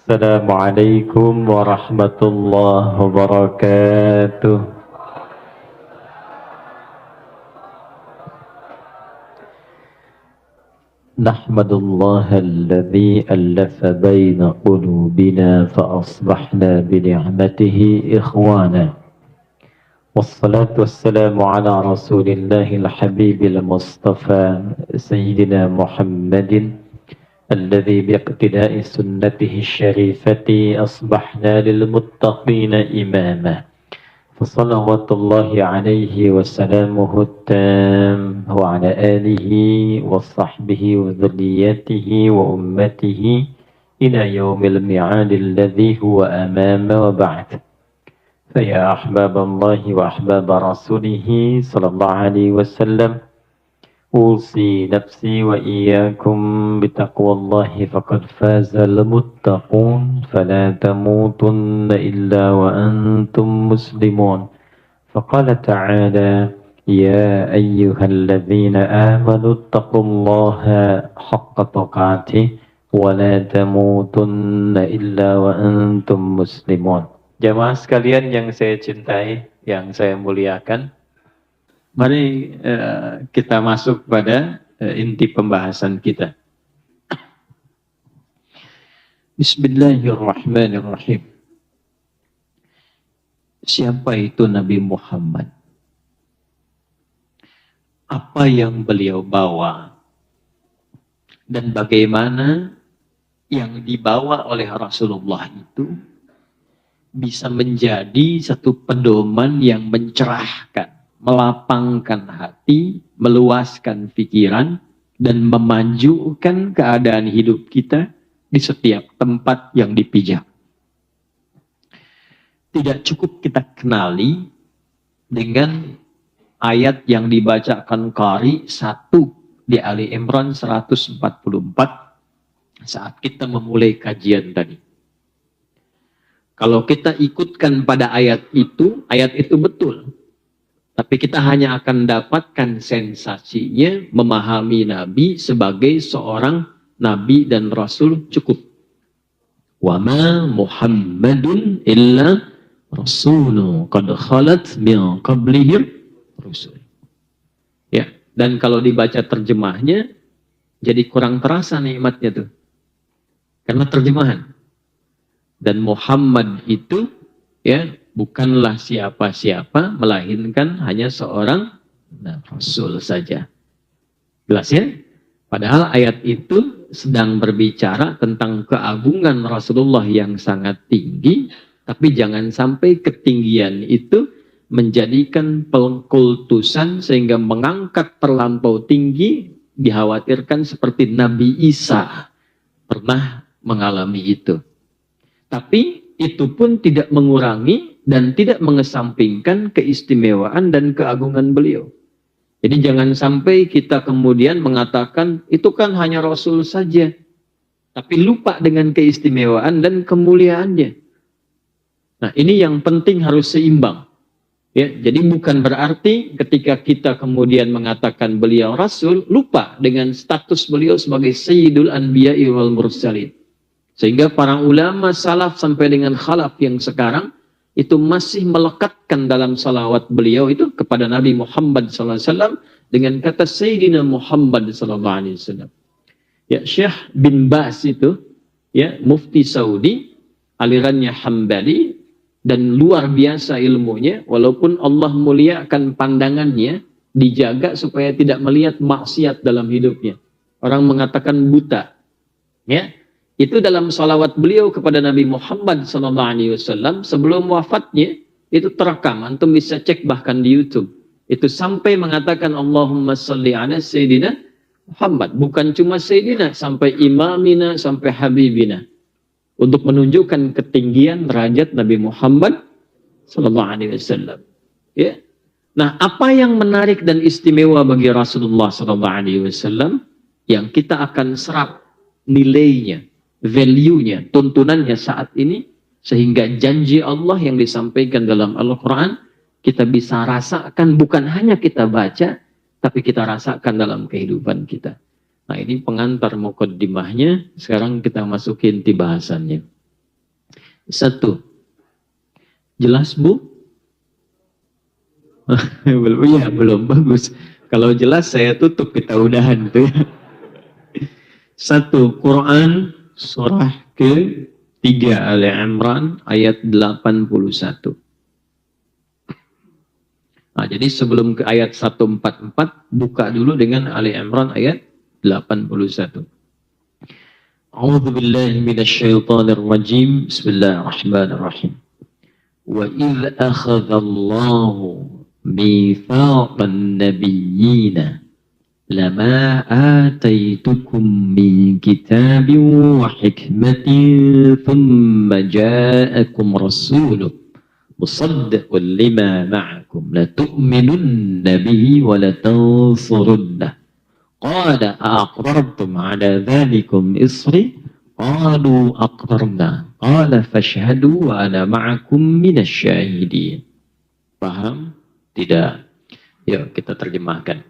السلام عليكم ورحمة الله وبركاته. نحمد الله الذي ألف بين قلوبنا فأصبحنا بنعمته إخوانا، والصلاة والسلام على رسول الله الحبيب المصطفى سيدنا محمد الذي باقتداء سنته الشريفة أصبحنا للمتقين إماما، فصلوات الله عليه وسلامه التام وعلى آله وصحبه وذريته وأمته إلى يوم الميعاد الذي هو أمام وبعد. فيا أحباب الله وأحباب رسوله صلى الله عليه وسلم، أوصي نفسي وإياكم بتقوى الله فقد فاز المتقون، فلا تموتن إلا وأنتم مسلمون. فقال تعالى: يا أيها الذين آمنوا اتقوا الله حق تقاته ولا تموتن إلا وأنتم مسلمون. Jamaah sekalian yang saya cintai, yang saya muliakan, mari kita masuk pada inti pembahasan kita. Bismillahirrahmanirrahim. Siapa itu Nabi Muhammad? Apa yang beliau bawa? Dan bagaimana yang dibawa oleh Rasulullah itu bisa menjadi satu pedoman yang mencerahkan, melapangkan hati, meluaskan pikiran, dan memajukan keadaan hidup kita di setiap tempat yang dipijak. Tidak cukup kita kenali dengan ayat yang dibacakan Qari 1 di Ali Imran 144 saat kita memulai kajian tadi. Kalau kita ikutkan pada ayat itu betul. Tapi kita hanya akan dapatkan sensasinya memahami Nabi sebagai seorang Nabi dan Rasul cukup. Wa ma Muhammadun illa rasulun qad khalat min qablihi rusul. Ya, dan kalau dibaca terjemahnya jadi kurang terasa nikmatnya tuh. Karena terjemahan. Dan Muhammad itu ya bukanlah siapa-siapa, melainkan hanya seorang Rasul saja. Jelas ya? Padahal ayat itu sedang berbicara tentang keagungan Rasulullah yang sangat tinggi, tapi jangan sampai ketinggian itu menjadikan pengkultusan sehingga mengangkat terlampau tinggi, dikhawatirkan seperti Nabi Isa pernah mengalami itu. Tapi itu pun tidak mengurangi dan tidak mengesampingkan keistimewaan dan keagungan beliau. Jadi jangan sampai kita kemudian mengatakan itu kan hanya Rasul saja, tapi lupa dengan keistimewaan dan kemuliaannya. Nah, ini yang penting harus seimbang. Ya, jadi bukan berarti ketika kita kemudian mengatakan beliau Rasul, lupa dengan status beliau sebagai Sayyidul Anbiya'i wal Mursalin. Sehingga para ulama salaf sampai dengan khalaf yang sekarang itu masih melekatkan dalam salawat beliau itu kepada Nabi Muhammad SAW dengan kata Sayyidina Muhammad SAW. Ya, Syekh bin Baz itu, ya, mufti Saudi, alirannya Hambali dan luar biasa ilmunya, walaupun Allah muliakan pandangannya, dijaga supaya tidak melihat maksiat dalam hidupnya. Orang mengatakan buta, ya. Itu dalam salawat beliau kepada Nabi Muhammad SAW sebelum wafatnya itu terekam, antum bisa cek bahkan di YouTube. Itu sampai mengatakan Allahumma salli ala Sayyidina Muhammad, bukan cuma Sayyidina, sampai imamina, sampai habibina, untuk menunjukkan ketinggian derajat Nabi Muhammad SAW. Ya. Nah, apa yang menarik dan istimewa bagi Rasulullah SAW yang kita akan serap nilainya, value-nya, tuntunannya saat ini, sehingga janji Allah yang disampaikan dalam Al-Quran kita bisa rasakan, bukan hanya kita baca, tapi kita rasakan dalam kehidupan kita. Nah, ini pengantar muqaddimahnya. Sekarang kita masukin inti bahasannya. 1. Jelas, Bu? Belum, ya, belum. Bagus. Kalau jelas saya tutup, kita udahan tuh ya. 1. Quran surah ke-3 Ali Imran ayat 81. Nah, jadi sebelum ke ayat 144, buka dulu dengan Ali Imran ayat 81. A'udzu billahi minasyaitonir rajim. Bismillahirrahmanirrahim. Wa idz akhadallahu mitsaqan nabiyyina lama ataitukum min kitabin wa hikmatin thumma ja'akum rasulun مصدق لما معكم لتؤمنن به ولتنصرنه قال أأقررتم على ذلكم إصري قالوا أقررنا قال فاشهدوا وأنا معكم من الشاهدين. Paham? Tidak? Yuk kita terjemahkan.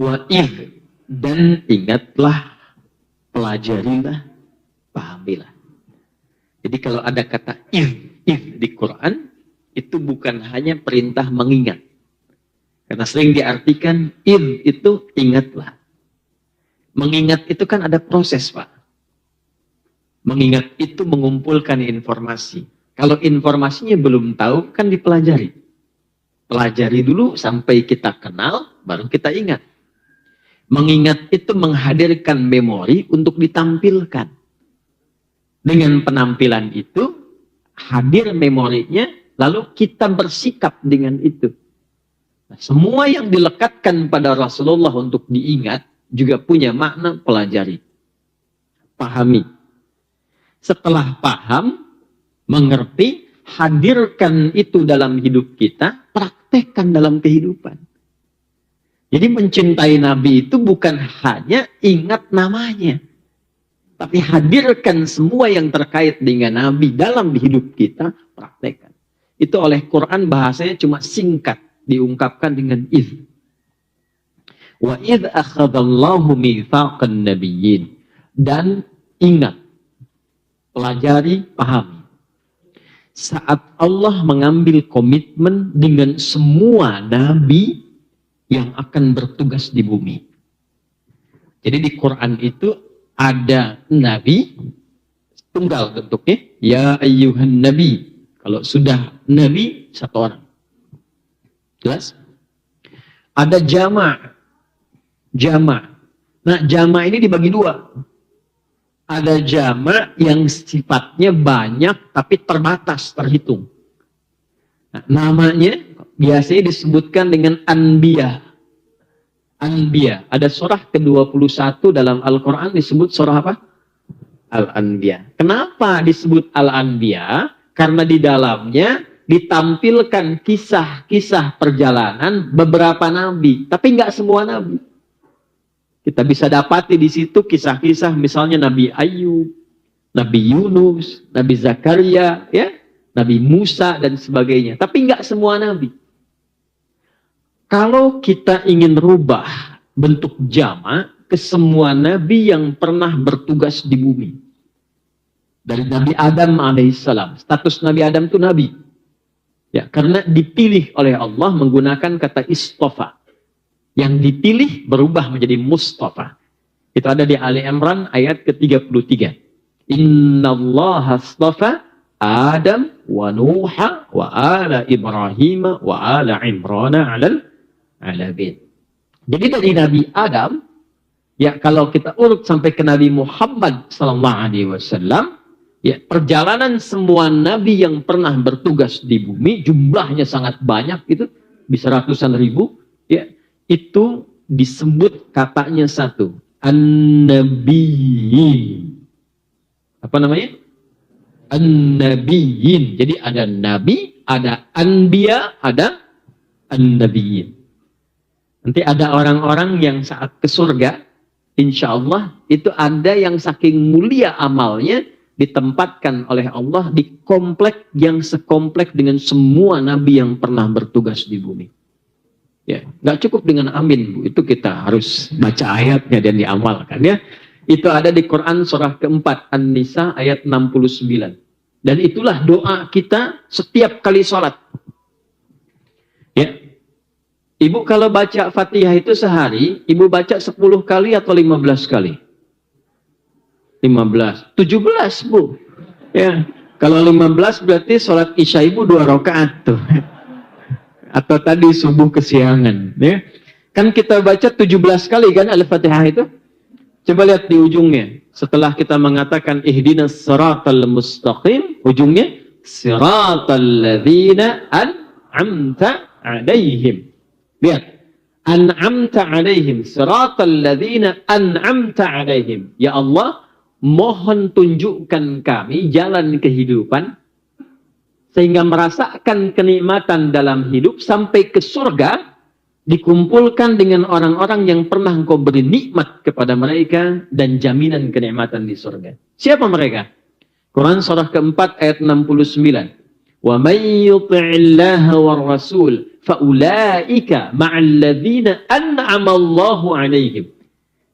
Wa'idh, dan ingatlah, pelajarilah, pahamilah. Jadi kalau ada kata idh di Quran, itu bukan hanya perintah mengingat. Karena sering diartikan idh itu ingatlah. Mengingat itu kan ada proses, Pak. Mengingat itu mengumpulkan informasi. Kalau informasinya belum tahu, kan dipelajari. Pelajari dulu sampai kita kenal, baru kita ingat. Mengingat itu menghadirkan memori untuk ditampilkan. Dengan penampilan itu, hadir memorinya, lalu kita bersikap dengan itu. Nah, semua yang dilekatkan pada Rasulullah untuk diingat, juga punya makna pelajari. Pahami. Setelah paham, mengerti, hadirkan itu dalam hidup kita, praktekkan dalam kehidupan. Jadi mencintai Nabi itu bukan hanya ingat namanya, tapi hadirkan semua yang terkait dengan Nabi dalam hidup kita, praktekkan. Itu oleh Quran bahasanya cuma singkat, diungkapkan dengan idh. Wa idh akhadallahu mitsaqan nabiyyin. Dan ingat, pelajari, pahami. Saat Allah mengambil komitmen dengan semua Nabi yang akan bertugas di bumi. Jadi di Quran itu ada Nabi, tunggal bentuknya, ya ayyuhan Nabi. Kalau sudah Nabi, satu orang. Jelas? Ada jama'. Nah, jama' ini dibagi dua. Ada jama' yang sifatnya banyak, tapi terbatas, terhitung. Nah, namanya biasanya disebutkan dengan anbiya. Anbiya. Ada surah ke-21 dalam Al-Quran disebut surah apa? Al-Anbiya. Kenapa disebut Al-Anbiya? Karena di dalamnya ditampilkan kisah-kisah perjalanan beberapa nabi. Tapi nggak semua nabi. Kita bisa dapati di situ kisah-kisah misalnya Nabi Ayub, Nabi Yunus, Nabi Zakaria, ya, Nabi Musa, dan sebagainya. Tapi nggak semua nabi. Kalau kita ingin rubah bentuk jama' ke semua nabi yang pernah bertugas di bumi. Dari Nabi Adam alaihissalam. Status Nabi Adam itu nabi. Ya, karena dipilih oleh Allah menggunakan kata istofa. Yang dipilih berubah menjadi Mustafa. Itu ada di Ali Imran ayat ke-33. Innallaha astafa Adam wa Nuha wa ala Ibrahim wa ala Imrana alal alamin. Jadi dari Nabi Adam, ya kalau kita urut sampai ke Nabi Muhammad SAW, ya perjalanan semua nabi yang pernah bertugas di bumi, jumlahnya sangat banyak, itu bisa ratusan ribu, ya itu disebut katanya satu, an-nabiyyin. Apa namanya? An-nabiyyin. Jadi ada nabi, ada anbiya, ada an-nabiyyin. Nanti ada orang-orang yang saat ke surga, insya Allah, itu ada yang saking mulia amalnya, ditempatkan oleh Allah di komplek yang sekomplek dengan semua nabi yang pernah bertugas di bumi. Ya, nggak cukup dengan amin, Bu. Itu kita harus baca ayatnya dan diamalkan, ya. Itu ada di Quran surah keempat, An-Nisa ayat 69. Dan itulah doa kita setiap kali sholat. Ya. Ibu kalau baca Fatihah itu sehari, ibu baca 10 kali atau 15 kali? 15. 17, Bu. Ya. Kalau 15 berarti sholat isya ibu 2 rakaat tuh. Atau tadi subuh kesiangan. Ya. Kan kita baca 17 kali kan Al-Fatihah itu? Coba lihat di ujungnya. Setelah kita mengatakan ihdinas siratal mustaqim, ujungnya siratal ladzina an'amta 'alaihim. Lihat. An'amta 'alaihim, siratal ladzina an'amta 'alaihim. Ya Allah, mohon tunjukkan kami jalan kehidupan sehingga merasakan kenikmatan dalam hidup sampai ke surga, dikumpulkan dengan orang-orang yang pernah Engkau beri nikmat kepada mereka dan jaminan kenikmatan di surga. Siapa mereka? Quran surah keempat ayat 69. Wa may yuti'illaha war rasul fa ulaika ma'al ladzina an'ama Allahu 'alaihim.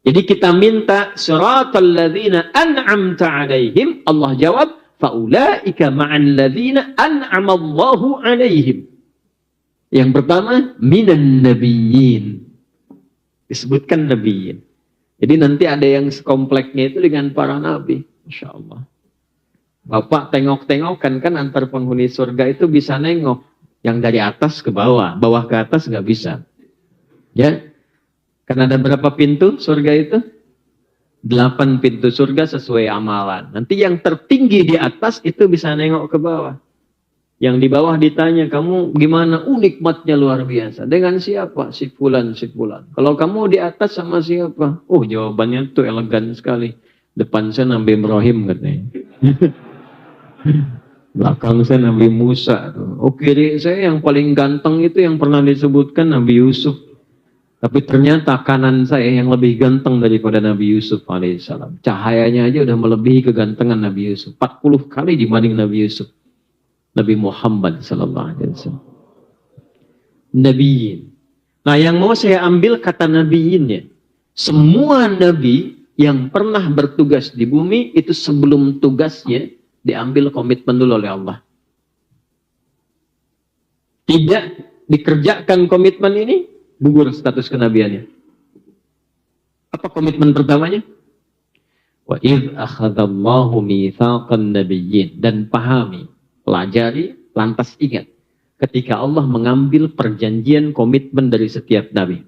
Jadi kita minta siratal ladzina an'amta 'alaihim, Allah jawab faulaika ma'al ladzina an'ama Allahu 'alaihim. Yang pertama minan nabiyyin. Disebutkan nabiyyin. Jadi nanti ada yang sekompleknya itu dengan para nabi, insyaallah. Bapak tengok-tengok kan antar penghuni surga itu bisa nengok yang dari atas ke bawah, bawah ke atas nggak bisa. Ya. Kan ada berapa pintu surga itu? 8 pintu surga sesuai amalan. Nanti yang tertinggi di atas itu bisa nengok ke bawah. Yang di bawah ditanya, kamu gimana? Nikmatnya luar biasa. Dengan siapa? Si fulan, si fulan. Kalau kamu di atas sama siapa? Jawabannya tuh elegan sekali. Depan saya Nabi Ibrahim katanya. Belakang saya Nabi Musa. Kiri saya yang paling ganteng itu yang pernah disebutkan Nabi Yusuf. Tapi ternyata kanan saya yang lebih ganteng daripada Nabi Yusuf alaihissalam. Cahayanya aja udah melebihi kegantengan Nabi Yusuf. 40 kali dibanding Nabi Yusuf. Nabi Muhammad sallallahu alaihi wasallam. Nabiyin. Nah, yang mau saya ambil kata nabiyinnya. Semua nabi yang pernah bertugas di bumi itu sebelum tugasnya diambil komitmen dulu oleh Allah. Tidak dikerjakan komitmen ini, gugur status kenabiannya. Apa komitmen pertamanya? Wa idz akhadallahu mitsaqan nabiyyin. Dan pahami, pelajari, lantas ingat ketika Allah mengambil perjanjian komitmen dari setiap nabi.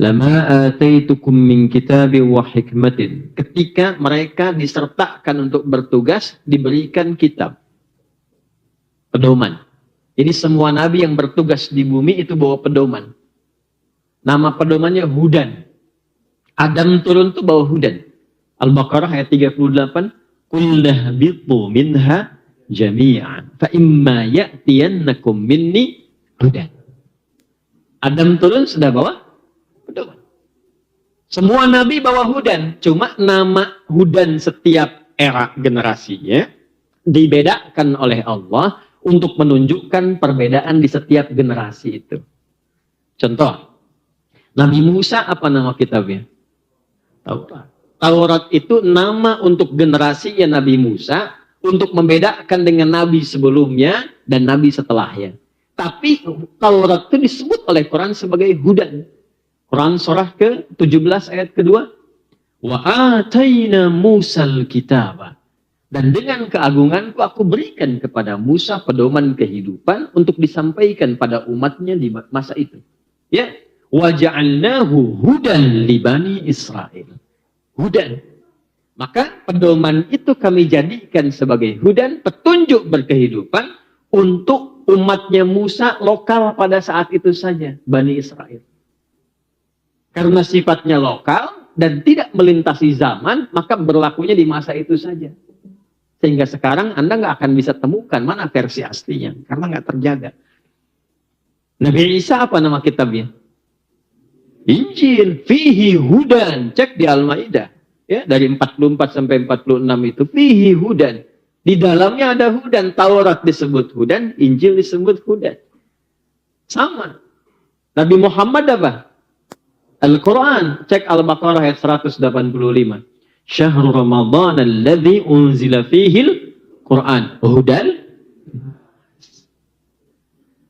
Lama ataitukum min kitabin wa hikmatin. Ketika mereka disertakan untuk bertugas, diberikan kitab, pedoman. Jadi semua nabi yang bertugas di bumi itu bawa pedoman. Nama pedomannya Hudan. Adam turun tuh bawa Hudan. Al-Baqarah ayat 38. Qul nahbitu minha jami'an fa imma ya'tiyannakum minni hudan. Adam turun sudah bawa pedoman. Semua nabi bawa Hudan, cuma nama Hudan setiap era generasinya dibedakan oleh Allah untuk menunjukkan perbedaan di setiap generasi itu. Contoh, Nabi Musa apa nama kitabnya? Taurat. Taurat itu nama untuk generasi ya Nabi Musa, untuk membedakan dengan nabi sebelumnya dan nabi setelahnya. Tapi Taurat itu disebut oleh Quran sebagai Hudan. Quran surah ke-17 ayat kedua. Wa atayna Musal kitaba. Dan dengan keagunganku aku berikan kepada Musa pedoman kehidupan untuk disampaikan pada umatnya di masa itu. Ya, wa ja'alnahu hudan li bani Israil. Hudan. Maka pedoman itu kami jadikan sebagai hudan, petunjuk berkehidupan untuk umatnya Musa lokal pada saat itu saja, Bani Israel. Karena sifatnya lokal dan tidak melintasi zaman, maka berlakunya di masa itu saja. Sehingga sekarang Anda nggak akan bisa temukan mana versi aslinya, karena nggak terjaga. Nabi Isa apa nama kitabnya? Injil, fihi hudan. Cek di Al-Maidah. Ya, dari 44 sampai 46 itu fihi hudan. Di dalamnya ada hudan. Taurat disebut hudan, Injil disebut hudan. Sama. Nabi Muhammad apa? Al-Quran. Cek Al-Baqarah ayat 185. Syahrul Ramadan alladzi unzila fihil Quran hudan.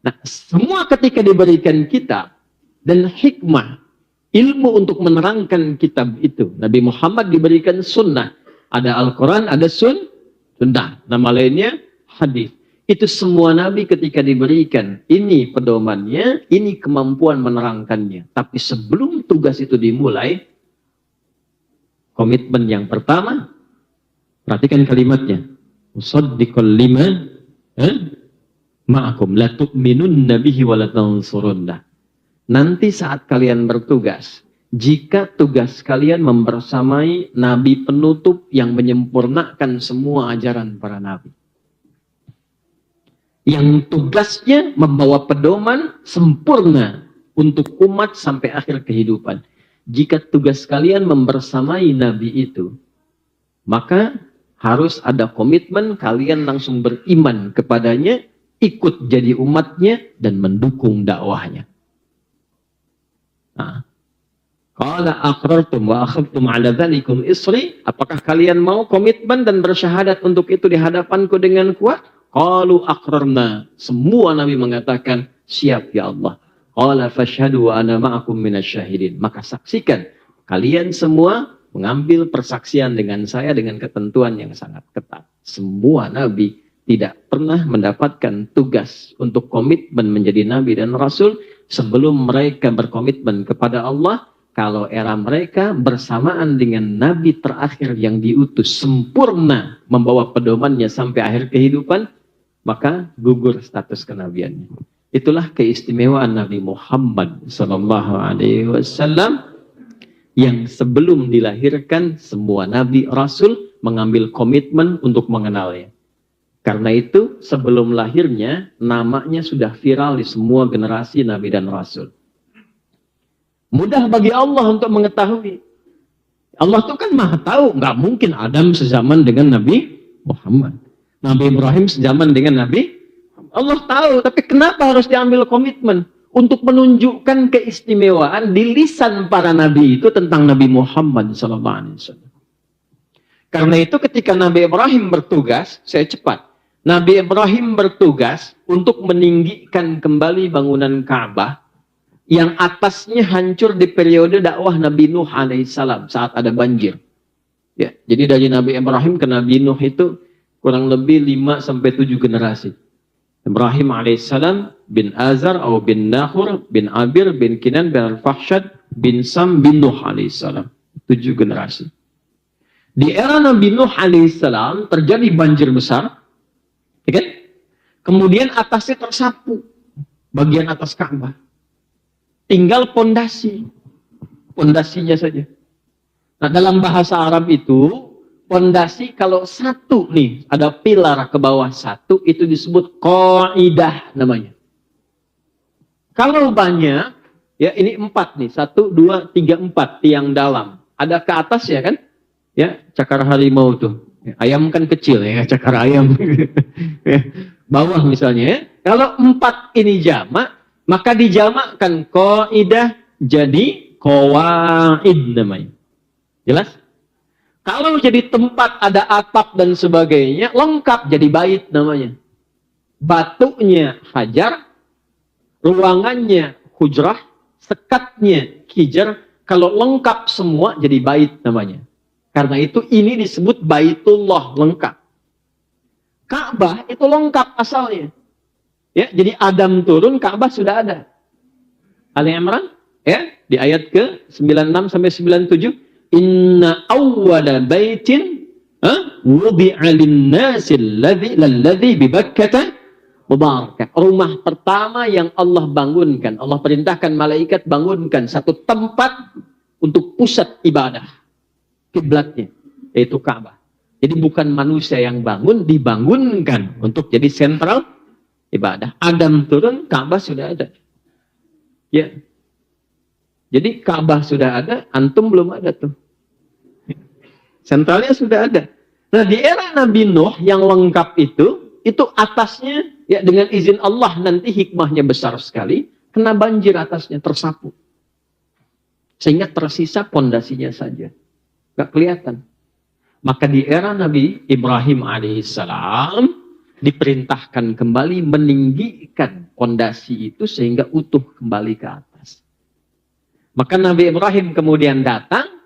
Nah, semua ketika diberikan kitab dan hikmah, ilmu untuk menerangkan kitab itu. Nabi Muhammad diberikan sunnah. Ada Al-Quran, ada sunnah. Nama lainnya hadis. Itu semua nabi ketika diberikan, ini pedomannya, ini kemampuan menerangkannya. Tapi sebelum tugas itu dimulai, komitmen yang pertama, perhatikan kalimatnya. Usaddiqul lima ma'akum la tu'minunna bihi wa la tansurunna. Nanti saat kalian bertugas, jika tugas kalian membersamai nabi penutup yang menyempurnakan semua ajaran para nabi, yang tugasnya membawa pedoman sempurna untuk umat sampai akhir kehidupan. Jika tugas kalian membersamai nabi itu, maka harus ada komitmen kalian langsung beriman kepadanya, ikut jadi umatnya, dan mendukung dakwahnya. Qala aqrartum wa akhadtum ala dzalikum isri, apakah kalian mau komitmen dan bersyahadat untuk itu di hadapanku dengan kuat? Qalu aqrarna, semua nabi mengatakan siap ya Allah. Qala fashhadu wa ana ma'akum minasyahidin, maka saksikan kalian semua mengambil persaksian dengan saya dengan ketentuan yang sangat ketat. Semua nabi tidak pernah mendapatkan tugas untuk komitmen menjadi nabi dan rasul sebelum mereka berkomitmen kepada Allah. Kalau era mereka bersamaan dengan nabi terakhir yang diutus sempurna membawa pedomannya sampai akhir kehidupan, maka gugur status kenabiannya. Itulah keistimewaan Nabi Muhammad SAW, yang sebelum dilahirkan semua nabi rasul mengambil komitmen untuk mengenalnya. Karena itu sebelum lahirnya namanya sudah viral di semua generasi nabi dan rasul. Mudah bagi Allah untuk mengetahui. Allah itu kan maha tahu, nggak mungkin Adam sezaman dengan Nabi Muhammad, Nabi Ibrahim sezaman dengan Nabi. Allah tahu, tapi kenapa harus diambil komitmen? Untuk menunjukkan keistimewaan di lisan para nabi itu tentang Nabi Muhammad SAW. Karena itu ketika Nabi Ibrahim bertugas, saya cepat. Nabi Ibrahim bertugas untuk meninggikan kembali bangunan Ka'bah yang atasnya hancur di periode dakwah Nabi Nuh alaihissalam saat ada banjir. Ya, jadi dari Nabi Ibrahim ke Nabi Nuh itu kurang lebih 5-7 generasi. Ibrahim alaihissalam bin Azar atau bin Nahur bin Abir bin Kinan bin Al-Fahsyad bin Sam bin Nuh alaihissalam. 7 generasi. Di era Nabi Nuh alaihissalam terjadi banjir besar, ya kan? Kemudian atasnya tersapu, bagian atas Ka'bah. Tinggal pondasinya saja. Nah, dalam bahasa Arab itu, pondasi kalau satu nih, ada pilar ke bawah satu, itu disebut qaidah namanya. Kalau banyak, ya ini 4 nih, 1, 2, 3, 4 tiang dalam. Ada ke atas ya kan? Ya, cakar harimau tuh. Ayam kan kecil ya, cakar ayam. Bawah misalnya ya. Kalau 4 ini jamak, maka dijamakkan qaidah jadi qawaid namanya. Jelas? Kalau jadi tempat ada atap dan sebagainya, lengkap jadi bait namanya. Batunya hajar, ruangannya hujrah, sekatnya hijar. Kalau lengkap semua jadi bait namanya. Karena itu ini disebut Baitullah, lengkap. Ka'bah itu lengkap asalnya. Ya, jadi Adam turun, Ka'bah sudah ada. Ali Imran, ya, di ayat ke 96 sampai 97, inna awwala baitin wudi'a lin-nasi alladhi bi Bakkah mubarakah. Rumah pertama yang Allah bangunkan, Allah perintahkan malaikat bangunkan satu tempat untuk pusat ibadah, kiblatnya, yaitu Ka'bah. Jadi bukan manusia yang bangun, dibangunkan untuk jadi sentral ibadah. Adam turun, Ka'bah sudah ada. Ya. Jadi Ka'bah sudah ada, antum belum ada tuh. Sentralnya sudah ada. Nah, di era Nabi Nuh yang lengkap itu atasnya ya dengan izin Allah nanti hikmahnya besar sekali, kena banjir atasnya, tersapu. Sehingga tersisa pondasinya saja. Gak kelihatan. Maka di era Nabi Ibrahim alaihissalam diperintahkan kembali meninggikan pondasi itu sehingga utuh kembali ke atas. Maka Nabi Ibrahim kemudian datang,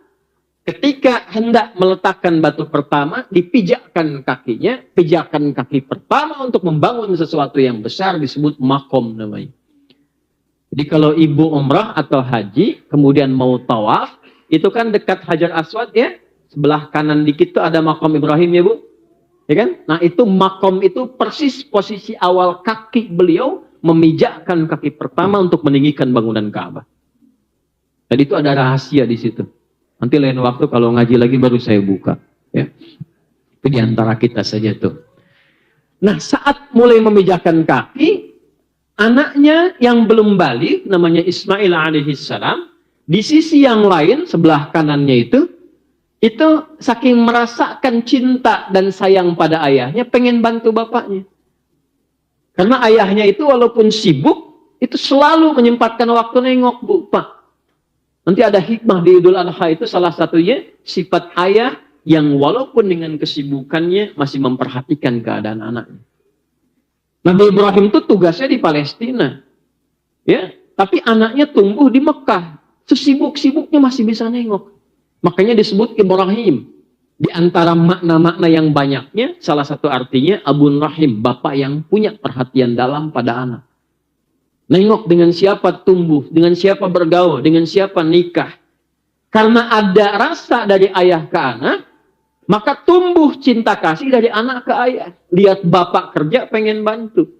ketika hendak meletakkan batu pertama, dipijakkan kakinya, pijakan kaki pertama untuk membangun sesuatu yang besar disebut makom namanya. Jadi kalau ibu umrah atau haji, kemudian mau tawaf, itu kan dekat Hajar Aswad ya, sebelah kanan dikit tuh ada makom Ibrahim ya Bu. Ya kan? Nah itu makom itu persis posisi awal kaki beliau memijakkan kaki pertama untuk meninggikan bangunan Ka'bah. Dan itu ada rahasia di situ. Nanti lain waktu kalau ngaji lagi baru saya buka. Ya. Itu di antara kita saja tuh. Nah saat mulai memijakkan kaki, anaknya yang belum balik, namanya Ismail alaihissalam, di sisi yang lain, sebelah kanannya itu saking merasakan cinta dan sayang pada ayahnya, pengen bantu bapaknya. Karena ayahnya itu walaupun sibuk, itu selalu menyempatkan waktu nengok, Bu, Pak. Nanti ada hikmah di Idul Adha itu salah satunya sifat ayah yang walaupun dengan kesibukannya masih memperhatikan keadaan anaknya. Nabi Ibrahim itu tugasnya di Palestina. Ya, tapi anaknya tumbuh di Mekah. Sesibuk-sibuknya masih bisa nengok. Makanya disebut Ibrahim. Di antara makna-makna yang banyaknya, salah satu artinya Abun Rahim, bapak yang punya perhatian dalam pada anak. Nengok dengan siapa tumbuh, dengan siapa bergaul, dengan siapa nikah. Karena ada rasa dari ayah ke anak, maka tumbuh cinta kasih dari anak ke ayah. Lihat bapak kerja pengen bantu.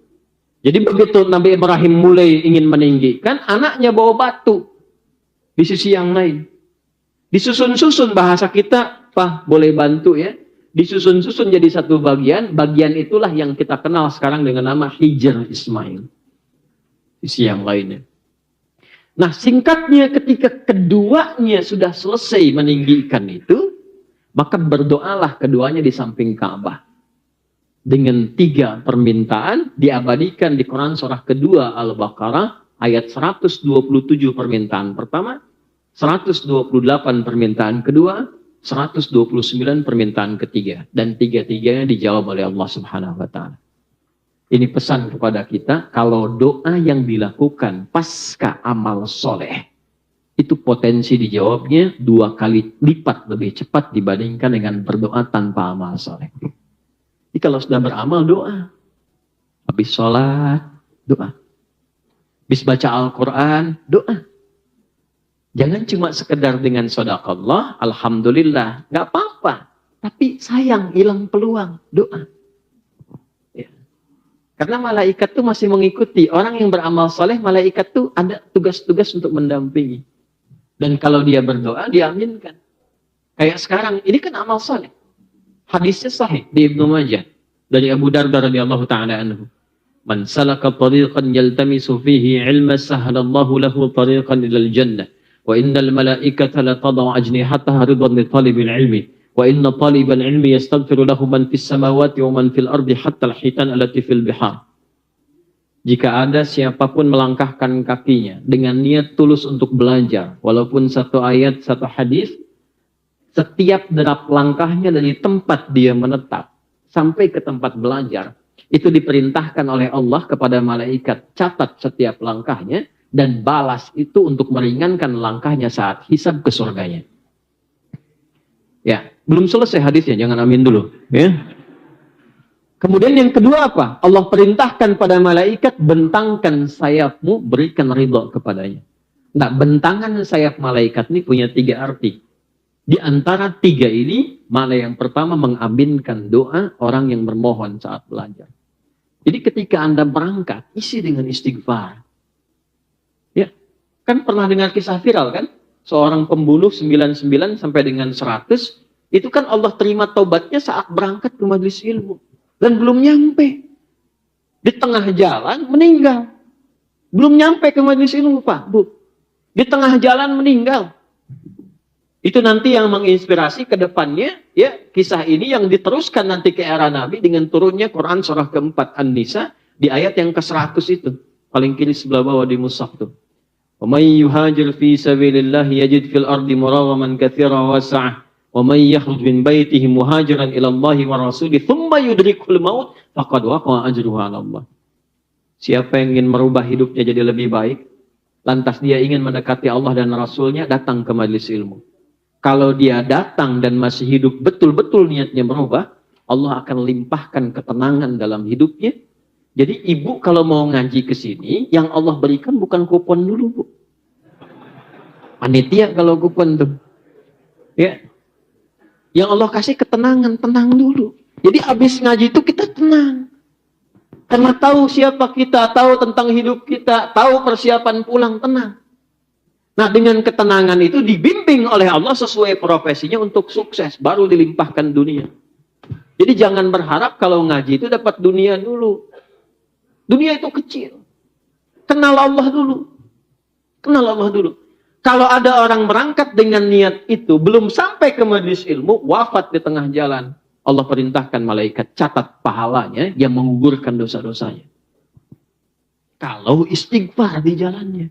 Jadi begitu Nabi Ibrahim mulai ingin meninggikan, anaknya bawa batu. Di sisi yang lain. Disusun-susun bahasa kita, Pak boleh bantu ya. Disusun-susun jadi satu bagian. Bagian itulah yang kita kenal sekarang dengan nama Hijr Ismail. Sisi yang lainnya. Nah singkatnya ketika keduanya sudah selesai meninggikan itu, maka berdoalah keduanya di samping Ka'bah. Dengan 3 permintaan diabadikan di Quran surah kedua Al-Baqarah ayat 127 permintaan pertama, 128 permintaan kedua, 129 permintaan ketiga. Dan 3-3-nya dijawab oleh Allah Subhanahu wa Ta'ala. Ini pesan kepada kita, kalau doa yang dilakukan pasca amal soleh, itu potensi dijawabnya 2 kali lipat lebih cepat dibandingkan dengan berdoa tanpa amal soleh. Jadi kalau sudah beramal, doa. Habis sholat, doa. Habis baca Al-Quran, doa. Jangan cuma sekedar dengan shadakallah, alhamdulillah, nggak apa-apa. Tapi sayang, hilang peluang, doa. Ya. Karena malaikat tuh masih mengikuti. Orang yang beramal soleh, malaikat tuh ada tugas-tugas untuk mendampingi. Dan kalau dia berdoa, diaminkan. Kayak sekarang, ini kan amal soleh. Hadisnya sahih di Ibnu Majah. Dari Abu Darda radhiyallahu ta'ala anhu. Man salaka tariqan yaltamisu fihi ilma sahhalallahu lahu tariqan ilal jannah. Wa innal malaikata la tadau ajnihataha ridwan li talibil ilmi. Wa inna talibal ilmi yastaghfiru lahu man fis samawati wa man fil ardi hatta al-hitan allati fil bihar. Jika ada siapapun melangkahkan kakinya dengan niat tulus untuk belajar, walaupun satu ayat, satu hadis, setiap derap langkahnya dari tempat dia menetap sampai ke tempat belajar, itu diperintahkan oleh Allah kepada malaikat, catat setiap langkahnya dan balas itu untuk meringankan langkahnya saat hisab ke surganya. Ya, belum selesai hadisnya, jangan amin dulu. Ya. Kemudian yang kedua apa? Allah perintahkan pada malaikat, bentangkan sayapmu, berikan ridho kepadanya. Nah, bentangan sayap malaikat ini punya 3 arti. Di antara 3 ini, mana yang pertama mengaminkan doa orang yang bermohon saat belajar. Jadi ketika Anda berangkat, isi dengan istighfar. Ya, kan pernah dengar kisah viral kan? Seorang pembunuh 99 sampai dengan 100, itu kan Allah terima taubatnya saat berangkat ke majelis ilmu. Dan belum nyampe. Di tengah jalan meninggal. Belum nyampe ke majelis ilmu, Pak, Bu. Di tengah jalan meninggal. Itu nanti yang menginspirasi ke depannya, ya, kisah ini yang diteruskan nanti ke era Nabi dengan turunnya Quran surah keempat An-Nisa di ayat yang ke-100 itu. Paling kiri sebelah bawah di mushaf tuh. Wa may yuhajir fi sabilillah yajid fil ardi muragaman katsiran wa sa'ah Wa may yakhruj min baitihi muhajiran ila Allah wa rasulih thumma yudrikul maut faqad waqa'a ajruhu 'ala Allah. Siapa yang ingin merubah hidupnya jadi lebih baik, lantas dia ingin mendekati Allah dan Rasulnya, datang ke majelis ilmu. Kalau dia datang dan masih hidup betul-betul niatnya merubah, Allah akan limpahkan ketenangan dalam hidupnya. Jadi ibu kalau mau ngaji ke sini, yang Allah berikan bukan kupon dulu, Bu. Panitia kalau kupon tuh. Ya. Yang Allah kasih ketenangan, tenang dulu. Jadi habis ngaji itu kita tenang. Karena tahu siapa kita, tahu tentang hidup kita, tahu persiapan pulang, tenang. Nah, dengan ketenangan itu dibimbing oleh Allah sesuai profesinya untuk sukses, baru dilimpahkan dunia. Jadi jangan berharap kalau ngaji itu dapat dunia dulu. Dunia itu kecil. Kenal Allah dulu. Kenal Allah dulu. Kalau ada orang berangkat dengan niat itu, belum sampai ke majelis ilmu, wafat di tengah jalan. Allah perintahkan malaikat catat pahalanya yang menggugurkan dosa-dosanya. Kalau istighfar di jalannya.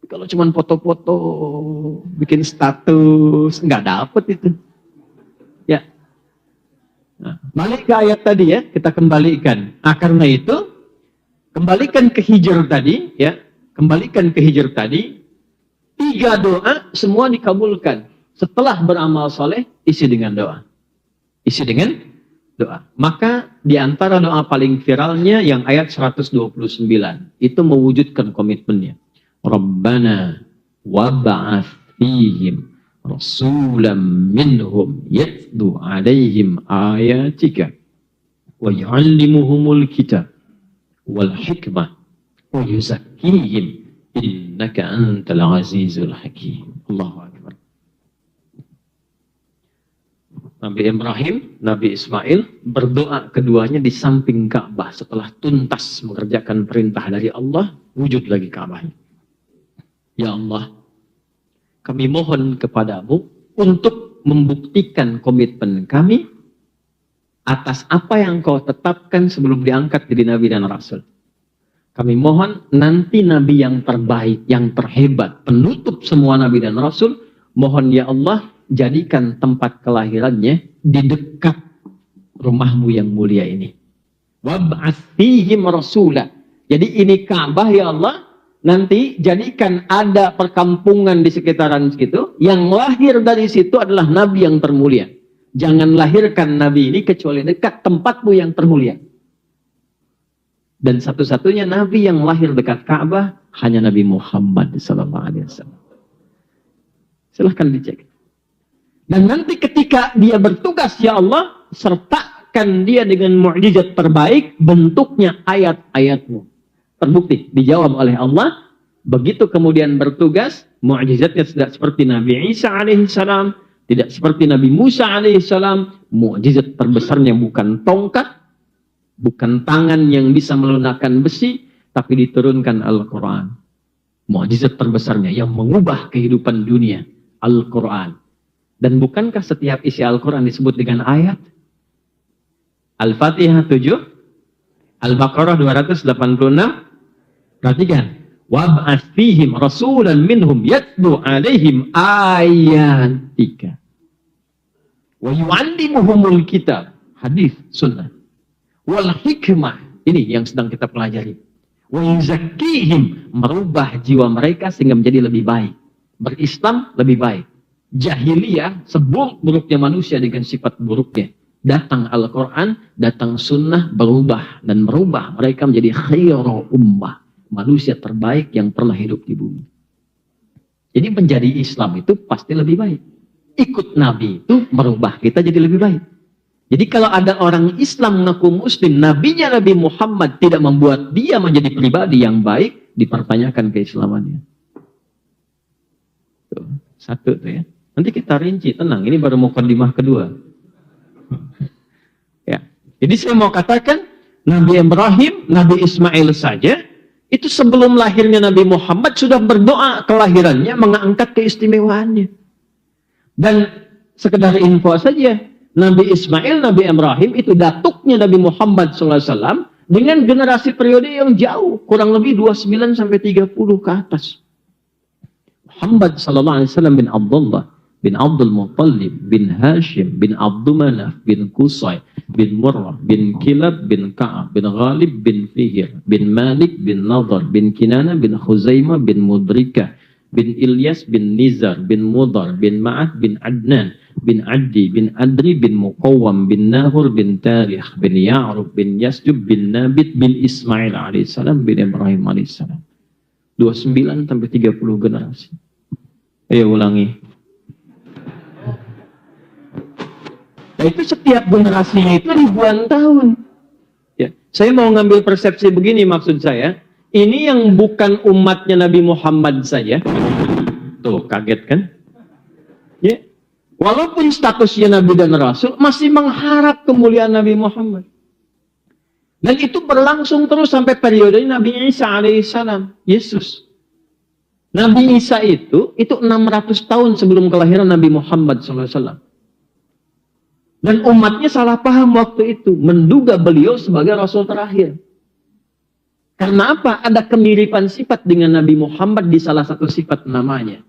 Kalau cuma foto-foto, bikin status, nggak dapet itu. Ya. Nah, balik ke ayat tadi ya, kita kembalikan. Nah, karena itu, kembalikan ke Hijr tadi, ya. Kembalikan ke Hijr tadi, 3 doa semua dikabulkan. Setelah beramal soleh, isi dengan doa. Isi dengan doa. Maka di antara doa paling viralnya yang ayat 129, itu mewujudkan komitmennya. Rabbana wab'ats fihim rasulam minhum yatlu 'alaihim ayatika wa yu'allimuhumul kitab wal hikmah wa yuzakkihim innaka antal azizul hakim. Allahu akbar. Nabi Ibrahim, Nabi Ismail berdoa keduanya di samping Ka'bah setelah tuntas mengerjakan perintah dari Allah, wujud lagi Ka'bahnya. Ya Allah, kami mohon kepadamu untuk membuktikan komitmen kami atas apa yang kau tetapkan sebelum diangkat jadi Nabi dan Rasul. Kami mohon nanti Nabi yang terbaik, yang terhebat, penutup semua Nabi dan Rasul, mohon ya Allah, jadikan tempat kelahirannya di dekat rumahmu yang mulia ini. Wab'ats fihim rasula. Jadi ini Ka'bah ya Allah, nanti jadikan ada perkampungan di sekitaran situ, yang lahir dari situ adalah Nabi yang termulia. Jangan lahirkan Nabi ini kecuali dekat tempatmu yang termulia. Dan satu-satunya Nabi yang lahir dekat Ka'bah hanya Nabi Muhammad SAW. Silahkan dicek. Dan nanti ketika dia bertugas, ya Allah, sertakan dia dengan mukjizat terbaik, bentuknya ayat-ayatmu. Terbukti, dijawab oleh Allah. Begitu kemudian bertugas, mukjizatnya tidak seperti Nabi Isa alaihissalam, tidak seperti Nabi Musa alaihissalam. Mukjizat terbesarnya bukan tongkat, bukan tangan yang bisa melunakkan besi, tapi diturunkan Al-Quran. Mukjizat terbesarnya yang mengubah kehidupan dunia, Al-Quran. Dan bukankah setiap isi Al-Quran disebut dengan ayat? Al-Fatihah 7, Al-Baqarah 286. Perhatikan. Wab'ats fihim rasulan minhum yatlu 'alaihim ayatika. Wa yu'allimuhumul kitab. Hadis, sunnah. Wal hikmah. Ini yang sedang kita pelajari. Wa yuzakkihim. Merubah jiwa mereka sehingga menjadi lebih baik. Berislam lebih baik. Jahiliyah, seburuk-buruknya manusia dengan sifat buruknya. Datang Al-Quran, datang sunnah, berubah. Dan merubah mereka menjadi khairu ummah. Manusia terbaik yang pernah hidup di bumi. Jadi menjadi Islam itu pasti lebih baik. Ikut Nabi itu merubah kita jadi lebih baik. Jadi kalau ada orang Islam mengaku Muslim, Nabinya Nabi Muhammad tidak membuat dia menjadi pribadi yang baik, dipertanyakan keislamannya. Tuh, satu tuh ya. Nanti kita rinci, tenang. Ini baru mukadimah kedua. Ya. Jadi saya mau katakan, Nabi Ibrahim, Nabi Ismail saja, itu sebelum lahirnya Nabi Muhammad sudah berdoa kelahirannya, mengangkat keistimewaannya. Dan sekedar info saja, Nabi Ismail, Nabi Ibrahim itu datuknya Nabi Muhammad SAW dengan generasi periode yang jauh, kurang lebih 29 sampai 30 ke atas. Muhammad SAW bin Abdullah bin Abdul Muttalib, bin Hashim, bin Abdul Manaf, bin Qusay, bin Murrah, bin Kilab, bin Ka'ab, bin Ghalib, bin Fihr, bin Malik, bin Nadar, bin Kinana, bin Khuzaimah, bin Mudrikah, bin Ilyas, bin Nizar, bin Mudar, bin Ma'ad, bin Adnan, bin Addi, bin Adri, bin Muqawwam, bin Nahur, bin Tarikh, bin Ya'rub, bin Yasjub, bin Nabit, bin Ismail alaihissalam, bin Ibrahim alaihissalam. 29 sampai 30 generasi. Ayo ulangi. Nah, itu setiap generasinya itu ribuan tahun. Ya, saya mau ngambil persepsi begini maksud saya. Ini yang bukan umatnya Nabi Muhammad saja. Tuh, kaget kan? Ya. Walaupun statusnya Nabi dan Rasul, masih mengharap kemuliaan Nabi Muhammad. Dan itu berlangsung terus sampai periode Nabi Isa alaihissalam. Yesus. Nabi Isa itu 600 tahun sebelum kelahiran Nabi Muhammad SAW. Dan umatnya salah paham waktu itu. Menduga beliau sebagai Rasul terakhir. Karena apa? Ada kemiripan sifat dengan Nabi Muhammad di salah satu sifat namanya.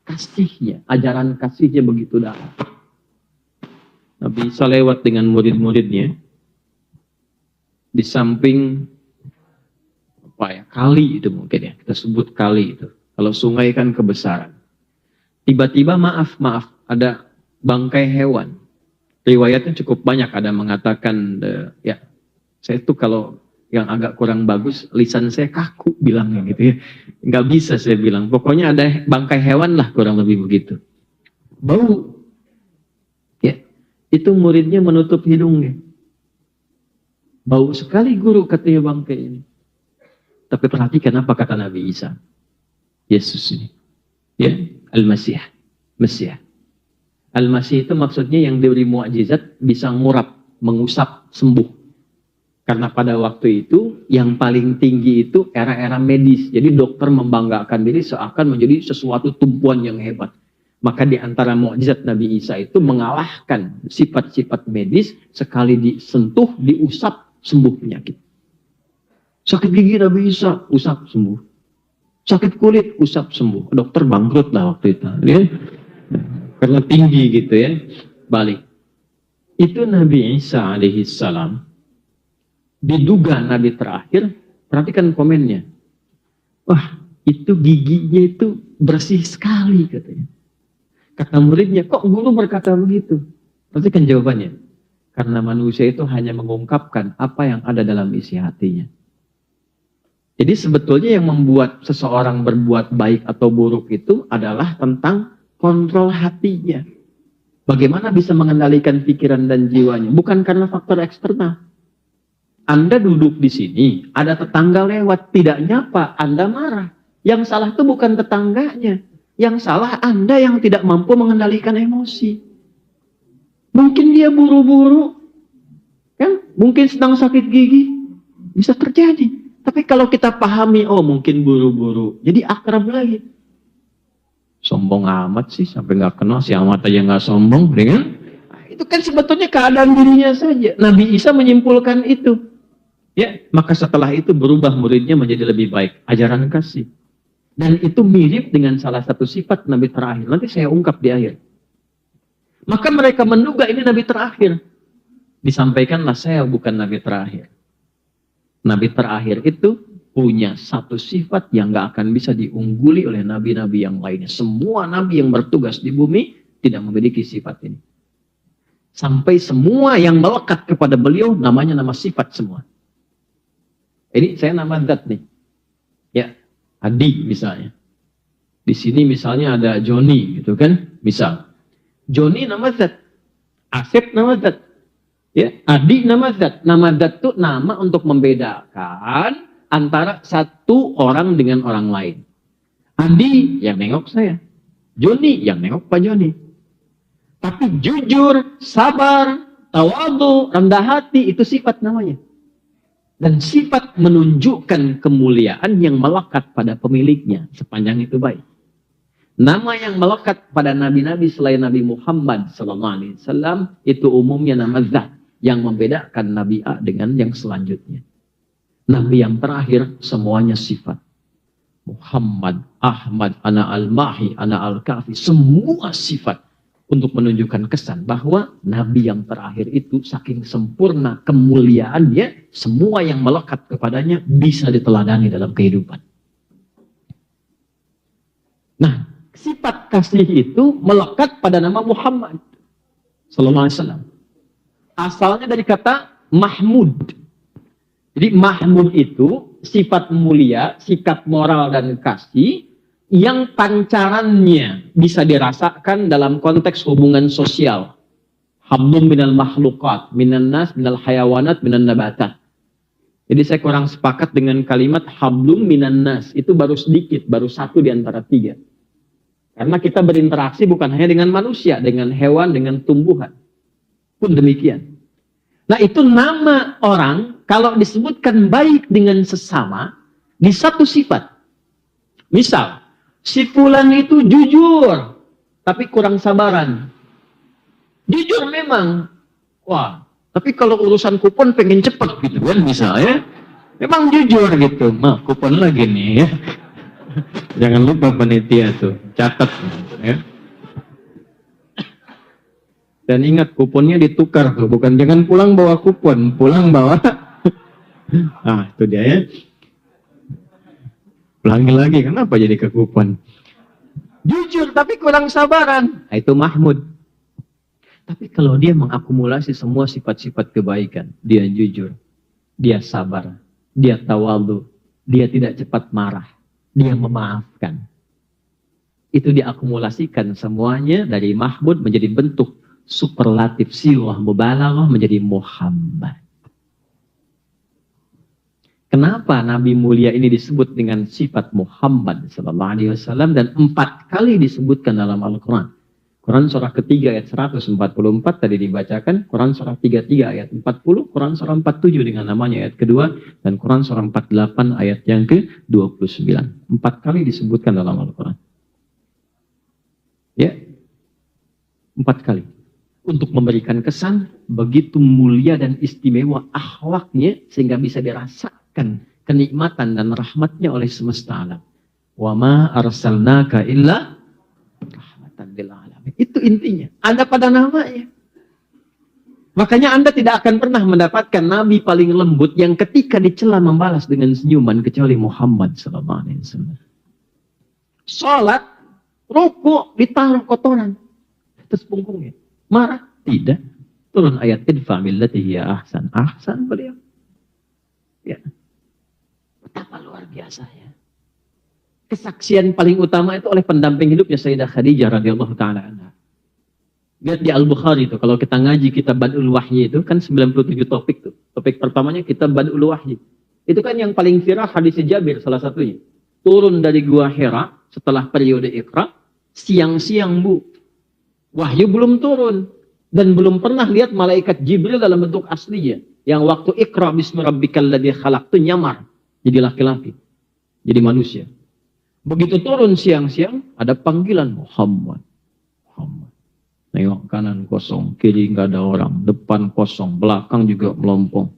Kasihnya, ajaran kasihnya begitu dalam. Nabi Isa lewat dengan murid-muridnya. Di samping kali itu mungkin ya, kita sebut kali itu. Kalau sungai kan kebesaran. Tiba-tiba maaf, ada bangkai hewan. Riwayatnya cukup banyak, ada mengatakan ya, saya tuh kalau yang agak kurang bagus, lisan saya kaku bilangnya gitu ya. Nggak bisa saya bilang. Pokoknya ada bangkai hewan lah kurang lebih begitu. Bau. Ya, itu muridnya menutup hidungnya. Bau sekali guru katanya bangkai ini. Tapi perhatikan apa kata Nabi Isa. Yesus ini. Ya, Al-Masih. Mesiah. Al-Masih itu maksudnya yang diberi mukjizat bisa ngurap, mengusap, sembuh. Karena pada waktu itu yang paling tinggi itu era-era medis. Jadi dokter membanggakan diri seakan menjadi sesuatu tumpuan yang hebat. Maka di antara mukjizat Nabi Isa itu mengalahkan sifat-sifat medis, sekali disentuh, diusap, sembuh penyakit. Sakit gigi Nabi Isa, usap sembuh. Sakit kulit, usap sembuh. Dokter bangkrut lah waktu itu. Ya? Karena tinggi gitu ya. Balik. Itu Nabi Isa alaihissalam. Diduga Nabi terakhir. Perhatikan komennya. Wah, itu giginya itu bersih sekali katanya. Kata muridnya, kok guru berkata begitu? Perhatikan jawabannya. Karena manusia itu hanya mengungkapkan apa yang ada dalam isi hatinya. Jadi sebetulnya yang membuat seseorang berbuat baik atau buruk itu adalah tentang kontrol hatinya. Bagaimana bisa mengendalikan pikiran dan jiwanya. Bukan karena faktor eksternal. Anda duduk di sini, ada tetangga lewat, tidak nyapa, Anda marah. Yang salah itu bukan tetangganya. Yang salah Anda yang tidak mampu mengendalikan emosi. Mungkin dia buru-buru. Kan? Mungkin sedang sakit gigi. Bisa terjadi. Tapi kalau kita pahami, oh mungkin buru-buru. Jadi akrab lagi. Sombong amat sih, sampai nggak kenal. Si amat aja nggak sombong. Nah, itu kan sebetulnya keadaan dirinya saja. Nabi Isa menyimpulkan itu. Ya, maka setelah itu berubah muridnya menjadi lebih baik. Ajaran kasih. Dan itu mirip dengan salah satu sifat Nabi terakhir. Nanti saya ungkap di akhir. Maka mereka menduga ini Nabi terakhir. Disampaikanlah saya bukan Nabi terakhir. Nabi terakhir itu punya satu sifat yang gak akan bisa diungguli oleh nabi-nabi yang lainnya. Semua nabi yang bertugas di bumi tidak memiliki sifat ini. Sampai semua yang melekat kepada beliau namanya nama sifat semua. Ini saya nama zat nih. Ya, Adi misalnya. Di sini misalnya ada Joni gitu kan. Misal. Joni nama zat. Asep nama zat. Ya, Adi nama zat. Nama zat itu nama untuk membedakan antara satu orang dengan orang lain. Adi yang nengok saya. Joni yang nengok Pak Joni. Tapi jujur, sabar, tawadu, rendah hati itu sifat namanya. Dan sifat menunjukkan kemuliaan yang melekat pada pemiliknya sepanjang itu baik. Nama yang melekat pada nabi-nabi selain Nabi Muhammad SAW itu umumnya nama zat yang membedakan Nabi A dengan yang selanjutnya. Nabi yang terakhir semuanya sifat. Muhammad, Ahmad, Ana Al-Mahi, Ana Al-Kafi, semua sifat untuk menunjukkan kesan bahwa Nabi yang terakhir itu saking sempurna kemuliaannya, semua yang melekat kepadanya bisa diteladani dalam kehidupan. Nah, sifat kasih itu melekat pada nama Muhammad sallallahu alaihi wasallam. Asalnya dari kata Mahmud. Jadi Mahmud itu sifat mulia, sikap moral dan kasih yang pancarannya bisa dirasakan dalam konteks hubungan sosial. Hablum minal makhlukat, minan nas, minal hayawanat, minan nabatat. Jadi saya kurang sepakat dengan kalimat hablum minan nas. Itu baru sedikit, baru satu di antara tiga. Karena kita berinteraksi bukan hanya dengan manusia, dengan hewan, dengan tumbuhan. Pun demikian. Nah itu nama orang kalau disebutkan baik dengan sesama di satu sifat. Misal, si fulan itu jujur, tapi kurang sabaran. Jujur memang. Wah, tapi kalau urusan kupon pengen cepet gitu kan misalnya. Memang jujur gitu. Mah, kupon lagi nih ya. Jangan lupa panitia tuh, catat ya. Dan ingat kuponnya ditukar tuh, bukan jangan pulang bawa kupon, pulang bawa. Ah, itu dia ya. Ulangi lagi, kenapa jadi ke kupon? Jujur tapi kurang sabaran. Nah, itu Mahmud. Tapi kalau dia mengakumulasi semua sifat-sifat kebaikan, dia jujur, dia sabar, dia tawadhu, dia tidak cepat marah, dia memaafkan. Itu diakumulasikan semuanya dari Mahmud menjadi bentuk superlatif siwah mubalaghah menjadi Muhammad. Kenapa Nabi mulia ini disebut dengan sifat Muhammad sallallahu alaihi wasallam dan 4 kali disebutkan dalam Al-Qur'an? Quran surah ketiga ayat 144 tadi dibacakan, Quran surah 33 ayat 40, Quran surah 47 dengan namanya ayat kedua, dan Quran surah 48 ayat yang ke-29. 4 kali disebutkan dalam Al-Qur'an. Ya. 4 kali. Untuk memberikan kesan begitu mulia dan istimewa akhlaknya sehingga bisa dirasakan kenikmatan dan rahmatnya oleh semesta alam. Wa ma arsalnaka illa rahmatan lil alamin. Itu intinya. Ada pada namanya. Makanya Anda tidak akan pernah mendapatkan nabi paling lembut yang ketika dicela membalas dengan senyuman kecuali Muhammad sallallahu alaihi wasallam. Salat, rukuk ditaruh kotoran atas punggungnya. Marah? Tidak. Turun ayat idfa billati hiya ahsan. Ahsan beliau. Ya. Betapa luar biasa ya. Kesaksian paling utama itu oleh pendamping hidupnya Sayyidah Khadijah radhiyallahu taala anha. Lihat di Al-Bukhari itu kalau kita ngaji kitab Badul Wahyi itu kan 97 topik tuh. Topik pertamanya kitab Badul Wahyi. Itu kan yang paling viral hadis Jabir salah satunya. Turun dari gua Hira setelah periode Iqra, siang-siang Bu. Wahyu belum turun dan belum pernah lihat malaikat Jibril dalam bentuk aslinya yang waktu Iqra bismi rabbikal ladzi khalaq itu nyamar jadi laki-laki, jadi manusia. Begitu turun siang-siang ada panggilan Muhammad. Muhammad. Nengok kanan kosong, kiri nggak ada orang, depan kosong, belakang juga melompong.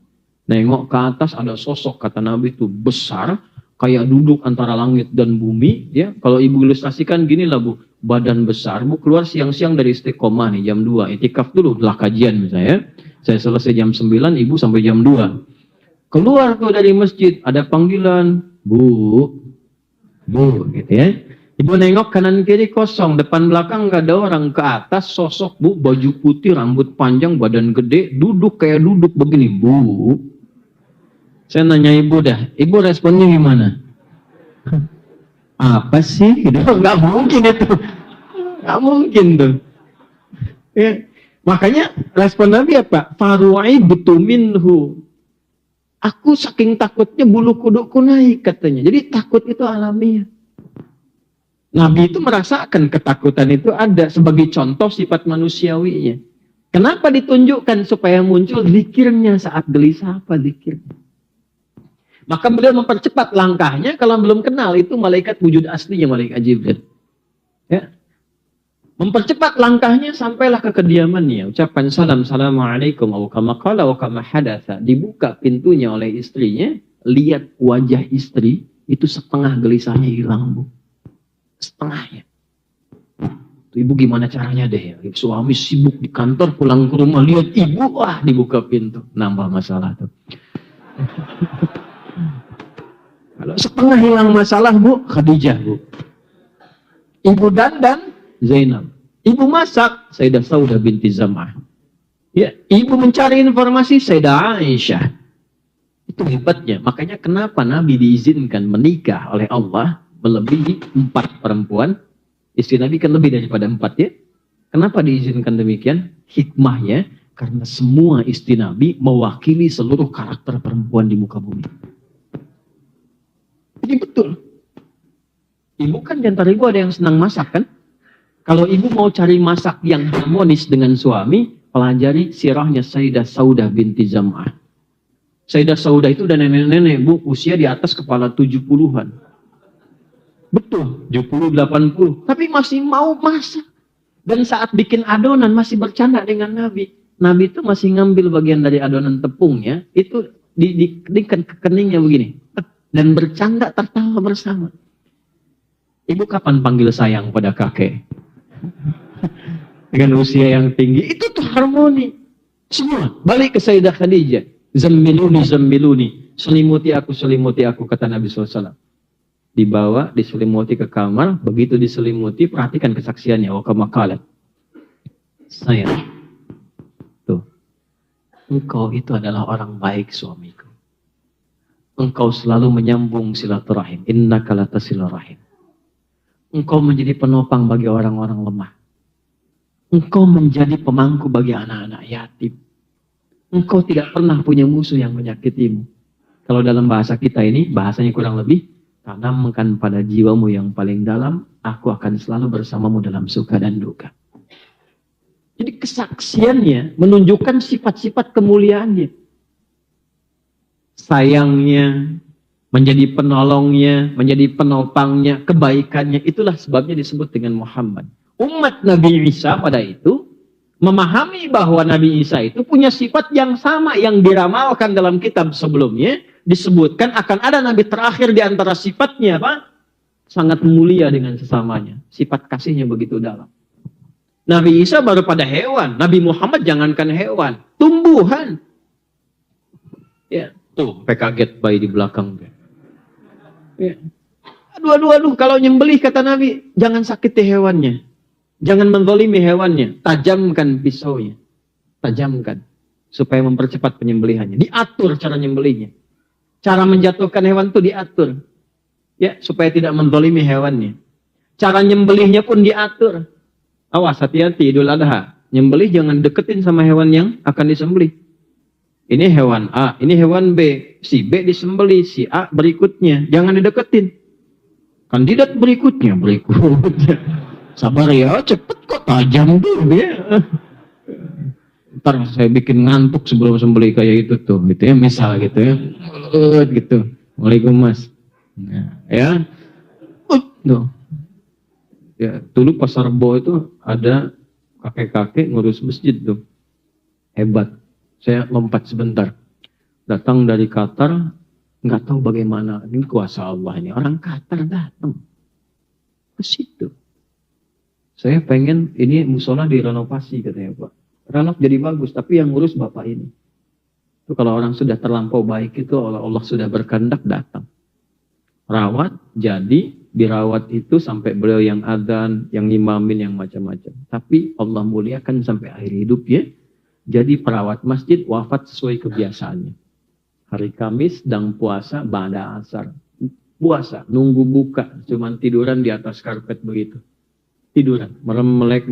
Nengok ke atas ada sosok kata Nabi itu besar kayak duduk antara langit dan bumi ya. Kalau ibu ilustrasikan gini lah Bu, badan besar, Bu keluar siang-siang dari istiqomah nih jam 2, itikaf dulu lah kajian misalnya. Saya selesai jam 9, ibu sampai jam 2. Keluar tuh dari masjid, ada panggilan, Bu, gitu ya. Ibu nengok kanan kiri kosong, depan belakang nggak ada orang, ke atas sosok Bu, baju putih, rambut panjang, badan gede, duduk kayak duduk begini, Bu. Saya nanya ibu dah, ibu responnya gimana? Apa sih? Nggak mungkin itu. Nggak mungkin tuh. Ya. Makanya respon Nabi apa? Faru'ibtu minhu. Aku saking takutnya bulu kudukku naik katanya. Jadi takut itu alamiah. Nabi itu merasakan ketakutan itu ada sebagai contoh sifat manusiawinya. Kenapa ditunjukkan? Supaya muncul zikirnya saat gelisah apa zikirnya. Maka beliau mempercepat langkahnya kalau belum kenal itu malaikat wujud aslinya malaikat Jibril. Ya. Mempercepat langkahnya sampailah ke kediamannya. Ucapan salam, assalamualaikum wa kama qala wa kama hadatsa. Dibuka pintunya oleh istrinya, lihat wajah istri itu setengah gelisahnya hilang, Bu. Setengahnya. Tuh, ibu gimana caranya deh? Suami sibuk di kantor, pulang ke rumah lihat ibu, wah dibuka pintu, nambah masalah tuh. Kalau setengah hilang masalah, Bu, Khadijah, Bu. Ibu dandan, Zainab. Ibu masak, Sayyidah Saudah binti Zam'ah. Ya, ibu mencari informasi, Sayyidah Aisyah. Itu hebatnya. Makanya kenapa Nabi diizinkan menikah oleh Allah melebihi 4 perempuan. Istri Nabi kan lebih daripada 4 ya. Kenapa diizinkan demikian? Hikmahnya, karena semua istri Nabi mewakili seluruh karakter perempuan di muka bumi. Jadi betul. Ibu kan di antara ibu ada yang senang masak kan? Kalau ibu mau cari masak yang harmonis dengan suami, pelajari sirahnya Sayyidah Saudah binti Zam'ah. Sayyidah Saudah itu udah nenek-nenek, Bu, usia di atas kepala 70-an. Betul, 70, 80. Tapi masih mau masak. Dan saat bikin adonan masih bercanda dengan Nabi. Nabi itu masih ngambil bagian dari adonan tepungnya, itu di keningnya begini. Dan bercanda tertawa bersama. Ibu kapan panggil sayang pada kakek? Dengan usia yang tinggi, itu tuh harmoni. Semua, balik ke Sayyidah Khadijah. Zammiluni, zammiluni. Selimuti aku, kata Nabi SAW. Dibawa, diselimuti ke kamar. Begitu diselimuti, perhatikan kesaksiannya. Wakamakalak. Sayang. Tuh. Engkau itu adalah orang baik, suamiku. Engkau selalu menyambung silaturahim. Innaka latasilur rahim. Engkau menjadi penopang bagi orang-orang lemah. Engkau menjadi pemangku bagi anak-anak yatim. Engkau tidak pernah punya musuh yang menyakitimu. Kalau dalam bahasa kita ini, bahasanya kurang lebih, tanamkan pada jiwamu yang paling dalam, aku akan selalu bersamamu dalam suka dan duka. Jadi kesaksiannya menunjukkan sifat-sifat kemuliaannya. Sayangnya, menjadi penolongnya, menjadi penopangnya, kebaikannya, itulah sebabnya disebut dengan Muhammad. Umat Nabi Isa pada itu memahami bahwa Nabi Isa itu punya sifat yang sama yang diramalkan dalam kitab sebelumnya. Disebutkan akan ada Nabi terakhir di antara sifatnya, Pak, sangat mulia dengan sesamanya. Sifat kasihnya begitu dalam. Nabi Isa baru pada hewan. Nabi Muhammad jangankan hewan, tumbuhan. Ya, tuh, kaget bayi di belakang. Ya. Aduh, kalau nyembelih kata Nabi, jangan sakiti hewannya. Jangan menzalimi hewannya, tajamkan pisaunya. Tajamkan. Supaya mempercepat penyembelihannya. Diatur cara nyembelihnya. Cara menjatuhkan hewan itu diatur. Ya, supaya tidak menzalimi hewannya. Cara nyembelihnya pun diatur. Awas, hati-hati Idul Adha. Nyembelih jangan deketin sama hewan yang akan disembelih. Ini hewan A, ini hewan B. Si B disembelih, si A berikutnya. Jangan dideketin. Kandidat berikutnya. Sabar ya, cepet kok, tajam tuh ya. Ntar saya bikin ngantuk sebelum sembelih kayak itu tuh, gitu ya, misal gitu ya, gitu. Waalaikumsalam Mas. Nah, ya, tuh. Ya, dulu Pasar Rebo itu ada kakek-kakek ngurus masjid tuh, hebat. Saya lompat sebentar, datang dari Qatar, nggak tahu bagaimana, ini kuasa Allah ini, orang Qatar datang ke situ. Saya pengen ini musola direnovasi katanya Pak. Renov jadi bagus, tapi yang ngurus Bapak ini. Itu kalau orang sudah terlampau baik itu Allah sudah berkehendak datang. Rawat, jadi dirawat itu sampai beliau yang adzan, yang imamin, yang macam-macam. Tapi Allah muliakan sampai akhir hidup ya. Jadi perawat masjid wafat sesuai kebiasaannya. Hari Kamis sedang puasa, ba'da asar. Puasa, nunggu buka, cuman tiduran di atas karpet begitu. Tiduran, merem-melek,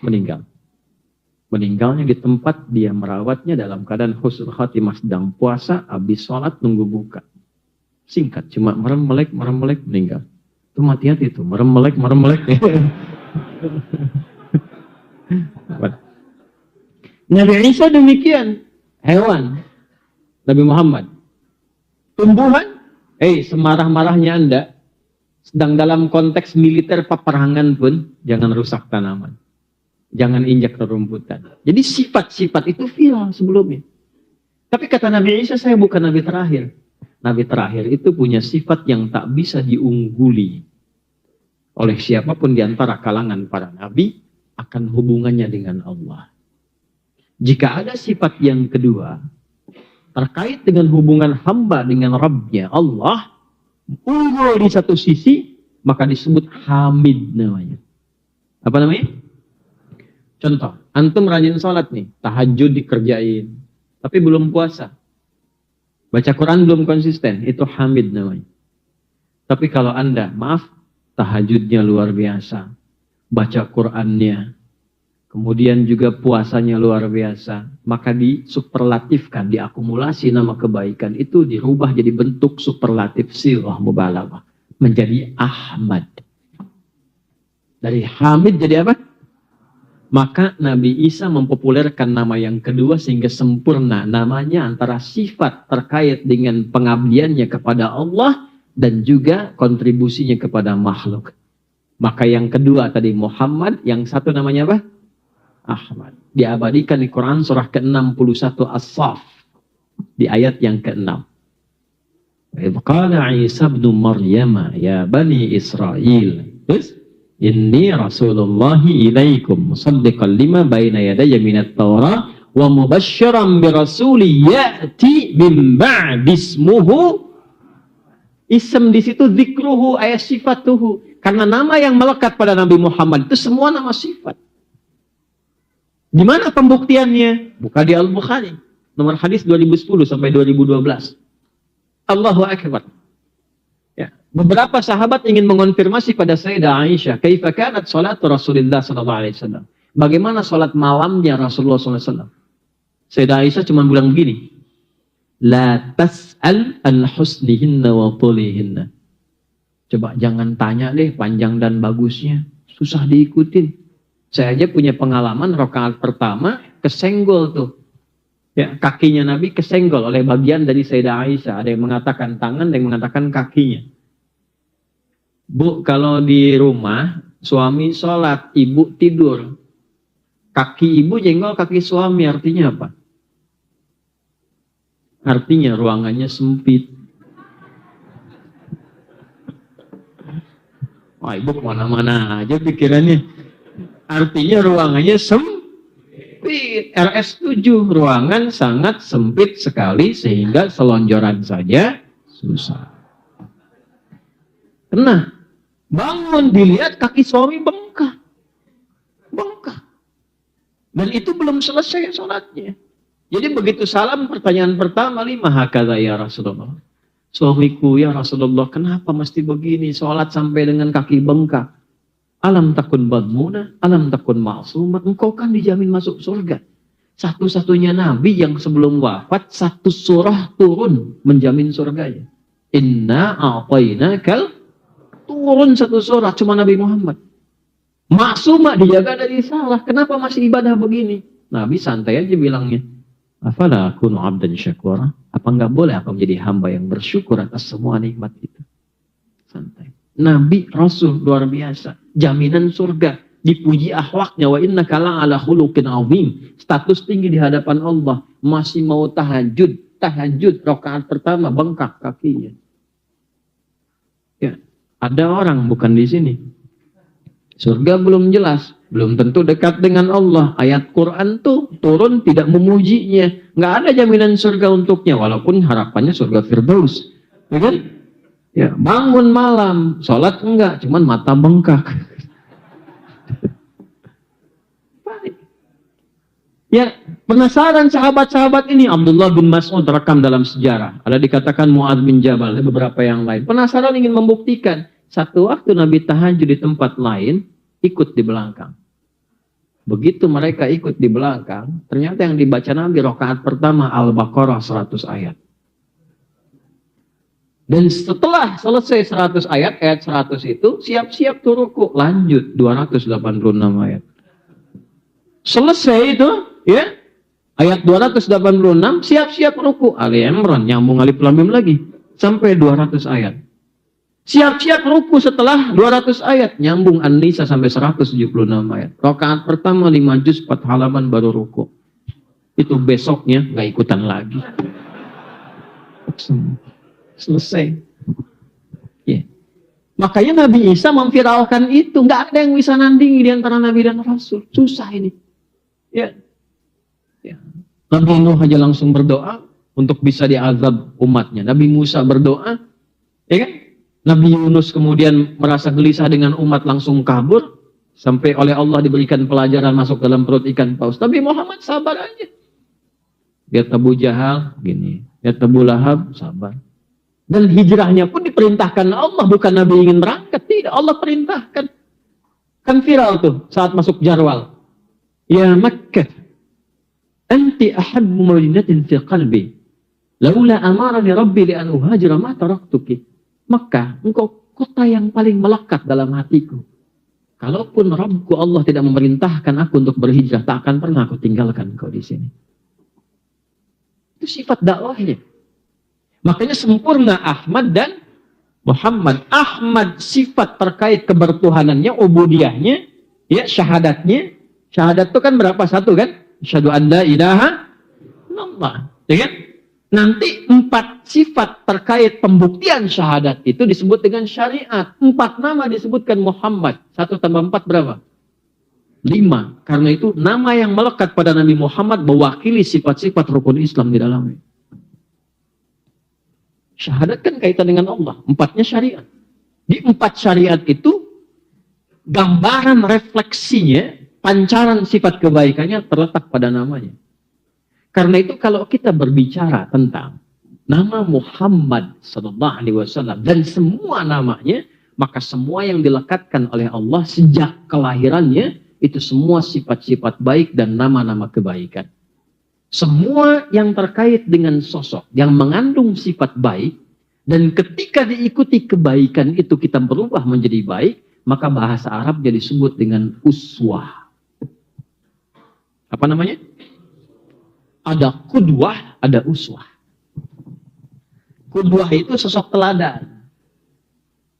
meninggal. Meninggalnya di tempat dia merawatnya dalam keadaan husnul khatimah, sedang puasa, habis sholat, nunggu buka. Singkat, cuma merem-melek, meninggal. Itu hati-hati itu, merem-melek. Nabi Isa demikian, hewan. Nabi Muhammad, tumbuhan, semarah-marahnya Anda, sedang dalam konteks militer peperangan pun, jangan rusak tanaman. Jangan injak rerumputan. Jadi sifat-sifat itu viral sebelumnya. Tapi kata Nabi Isa, saya bukan Nabi terakhir. Nabi terakhir itu punya sifat yang tak bisa diungguli oleh siapapun di antara kalangan para nabi akan hubungannya dengan Allah. Jika ada sifat yang kedua terkait dengan hubungan hamba dengan Rabbnya Allah, unggul di satu sisi, maka disebut hamid namanya. Apa namanya? Contoh, antum rajin sholat nih, tahajud dikerjain, tapi belum puasa. Baca Quran belum konsisten, itu hamid namanya. Tapi kalau Anda, maaf, tahajudnya luar biasa, baca Qurannya, kemudian juga puasanya luar biasa, maka disuperlatifkan, diakumulasi nama kebaikan itu dirubah jadi bentuk superlatif sighah mubalaghah menjadi Ahmad. Dari Hamid jadi apa? Maka Nabi Isa mempopulerkan nama yang kedua sehingga sempurna namanya antara sifat terkait dengan pengabdiannya kepada Allah dan juga kontribusinya kepada makhluk. Maka yang kedua tadi Muhammad, yang satu namanya apa? Ahmad. Diabadikan di Quran surah ke-61 As-Saff di ayat yang ke-6. Qala Isa ibn Maryam ya bani Israel. Terus inni rasulullahi ilaikum musaddiqan lima baina yadayya minat Taurah wa mubasysyiran bi rasulin ya'ti min ba'di ismuhu. Ism di situ dzikruhu ayat sifatuhu. Karena nama yang melekat pada Nabi Muhammad itu semua nama sifat. Di mana pembuktiannya? Buka di Al-Bukhari. Nomor hadis 2010 sampai 2012. Allahu Akbar. Ya. Beberapa sahabat ingin mengonfirmasi pada Sayyidah Aisyah, kaifa kanat salatu Rasulullah sallallahu alaihi wasallam? Bagaimana salat malamnya Rasulullah sallallahu alaihi wasallam? Sayyidah Aisyah cuma bilang begini, la tas'al an husnihinna wa tulihinna. Coba jangan tanya deh panjang dan bagusnya, susah diikutin. Saya aja punya pengalaman rakaat pertama kesenggol tuh. Ya, kakinya Nabi kesenggol oleh bagian dari Sayyidah Aisyah. Ada yang mengatakan tangan, ada yang mengatakan kakinya. Bu, kalau di rumah suami sholat, ibu tidur. Kaki ibu jenggol kaki suami, artinya apa? Artinya ruangannya sempit. Wah, ibu kemana-mana aja pikirannya. Artinya ruangannya sempit. RS 7, ruangan sangat sempit sekali sehingga selonjoran saja susah. Kena. Bangun dilihat kaki suami bengkak. Bengkak. Dan itu belum selesai sholatnya. Jadi begitu salam pertanyaan pertama, lima hakadha ya Rasulullah. Suamiku ya Rasulullah, kenapa mesti begini sholat sampai dengan kaki bengkak? Alam takun badmuna, alam takun ma'sumat, engkau kan dijamin masuk surga. Satu-satunya nabi yang sebelum wafat satu surah turun menjamin surganya. Inna a'tainakal, turun satu surah cuma Nabi Muhammad. Maksumah dijaga dari salah. Kenapa masih ibadah begini? Nabi santai aja bilangnya. Afala akunu abdan syakura? Apa enggak boleh aku menjadi hamba yang bersyukur atas semua nikmat itu? Santai. Nabi Rasul luar biasa, jaminan surga, dipuji akhlaknya, wa innaka la'ala khuluqin azim, status tinggi di hadapan Allah, masih mau tahajud rakaat pertama bengkak kakinya. Ya, ada orang bukan di sini. Surga belum jelas, belum tentu dekat dengan Allah. Ayat Quran tuh turun tidak memujinya, nggak ada jaminan surga untuknya, walaupun harapannya surga Firdaus, ya kan? Ya, bangun malam, sholat enggak, cuman mata bengkak. Ya, penasaran sahabat-sahabat ini. Abdullah bin Mas'ud rekam dalam sejarah. Ada dikatakan Mu'adz bin Jabal, ada beberapa yang lain. Penasaran ingin membuktikan. Satu waktu Nabi tahajud di tempat lain, ikut di belakang. Begitu mereka ikut di belakang, ternyata yang dibaca Nabi rakaat pertama Al-Baqarah 100 ayat. Dan setelah selesai 100 ayat 100 itu, siap-siap tuh ruku. Lanjut, 286 ayat. Selesai itu, ya, ayat 286, siap-siap ruku. Ali Imran, nyambung alif lam mim lagi. Sampai 200 ayat. Siap-siap ruku setelah 200 ayat. Nyambung An-Nisa sampai 176 ayat. Rakaat pertama 5 juz 4 halaman baru ruku. Itu besoknya, gak ikutan lagi. Selesai. Ya. Makanya Nabi Isa memviralkan itu. Nggak ada yang bisa nandingi di antara Nabi dan Rasul. Susah ini. Ya. Ya. Nabi Nuh aja langsung berdoa untuk bisa diazab umatnya. Nabi Musa berdoa. Ya kan? Nabi Yunus kemudian merasa gelisah dengan umat langsung kabur. Sampai oleh Allah diberikan pelajaran masuk dalam perut ikan paus. Nabi Muhammad sabar aja. Lihat Abu Jahal, gini. Lihat Abu Lahab, sabar. Dan hijrahnya pun diperintahkan Allah. Bukan Nabi ingin berangkat. Tidak, Allah perintahkan. Kan viral tuh saat masuk Jarwal. Ya Makkah. Anti ahabbu mawlinatin fi qalbi. Laula amarani Rabbi li'an uhajira ma taraktuki. Makkah, engkau kota yang paling melekat dalam hatiku. Kalaupun Rabbku Allah tidak memerintahkan aku untuk berhijrah, tak akan pernah aku tinggalkan kau di sini. Itu sifat dakwahnya. Makanya sempurna Ahmad dan Muhammad. Ahmad sifat terkait kebertuhanannya, ubudiyahnya, ya syahadatnya. Syahadat itu kan berapa? Satu kan? Asyhadu an la ilaha illallah. Ya kan? Nanti 4 sifat terkait pembuktian syahadat itu disebut dengan syariat. 4 nama disebutkan Muhammad. 1 tambah 4 berapa? 5. Karena itu nama yang melekat pada Nabi Muhammad mewakili sifat-sifat rukun Islam di dalamnya. Syahadat kan kaitan dengan Allah. 4-nya syariat. Di 4 syariat itu gambaran refleksinya, pancaran sifat kebaikannya terletak pada namanya. Karena itu kalau kita berbicara tentang nama Muhammad sallallahu alaihi wasallam dan semua namanya, maka semua yang dilekatkan oleh Allah sejak kelahirannya itu semua sifat-sifat baik dan nama-nama kebaikan. Semua yang terkait dengan sosok yang mengandung sifat baik dan ketika diikuti kebaikan itu kita berubah menjadi baik, maka bahasa Arabnya disebut dengan uswah. Apa namanya? Ada kudwah, ada uswah. Kudwah itu sosok teladan.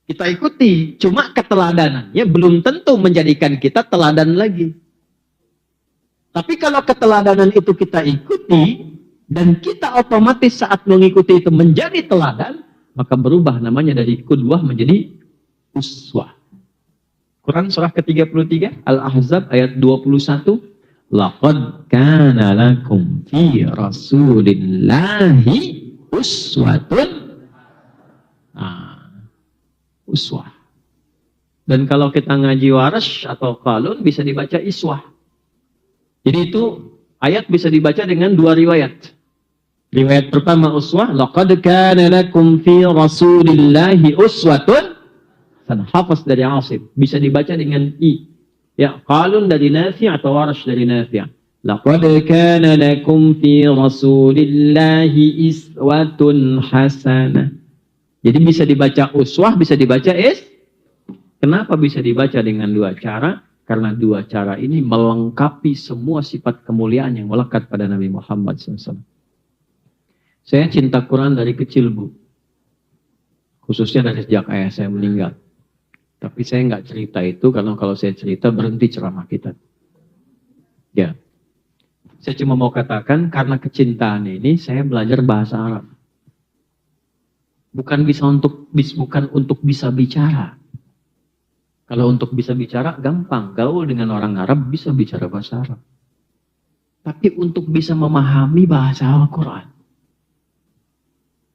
Kita ikuti, cuma keteladanannya belum tentu menjadikan kita teladan lagi. Tapi kalau keteladanan itu kita ikuti, dan kita otomatis saat mengikuti itu menjadi teladan, maka berubah namanya dari kudwah menjadi uswah. Quran surah ke-33, Al-Ahzab ayat 21. Laqad kana lakum fi rasulillahi uswatun. Uswah. Dan kalau kita ngaji Warash atau Qalun bisa dibaca iswah. Jadi itu ayat bisa dibaca dengan 2 riwayat. Riwayat pertama uswah, laqad kana lakum fi rasulillahi uswatun. Dan hafaz dari Asim bisa dibaca dengan i. Ya, Qalun dari Nafi' atau Warash dari Nafi'. Laqad kana lakum fi rasulillahi iswatun hasanah. Jadi bisa dibaca uswah, bisa dibaca is. Kenapa bisa dibaca dengan 2 cara? Karena 2 cara ini melengkapi semua sifat kemuliaan yang melekat pada Nabi Muhammad SAW. Saya cinta Quran dari kecil, Bu. Khususnya dari sejak ayah saya meninggal. Tapi saya nggak cerita itu karena kalau saya cerita berhenti ceramah kita. Ya, saya cuma mau katakan karena kecintaan ini saya belajar bahasa Arab. Bukan untuk bisa bicara. Kalau untuk bisa bicara gampang, gaul dengan orang Arab bisa bicara bahasa Arab. Tapi untuk bisa memahami bahasa Al-Quran,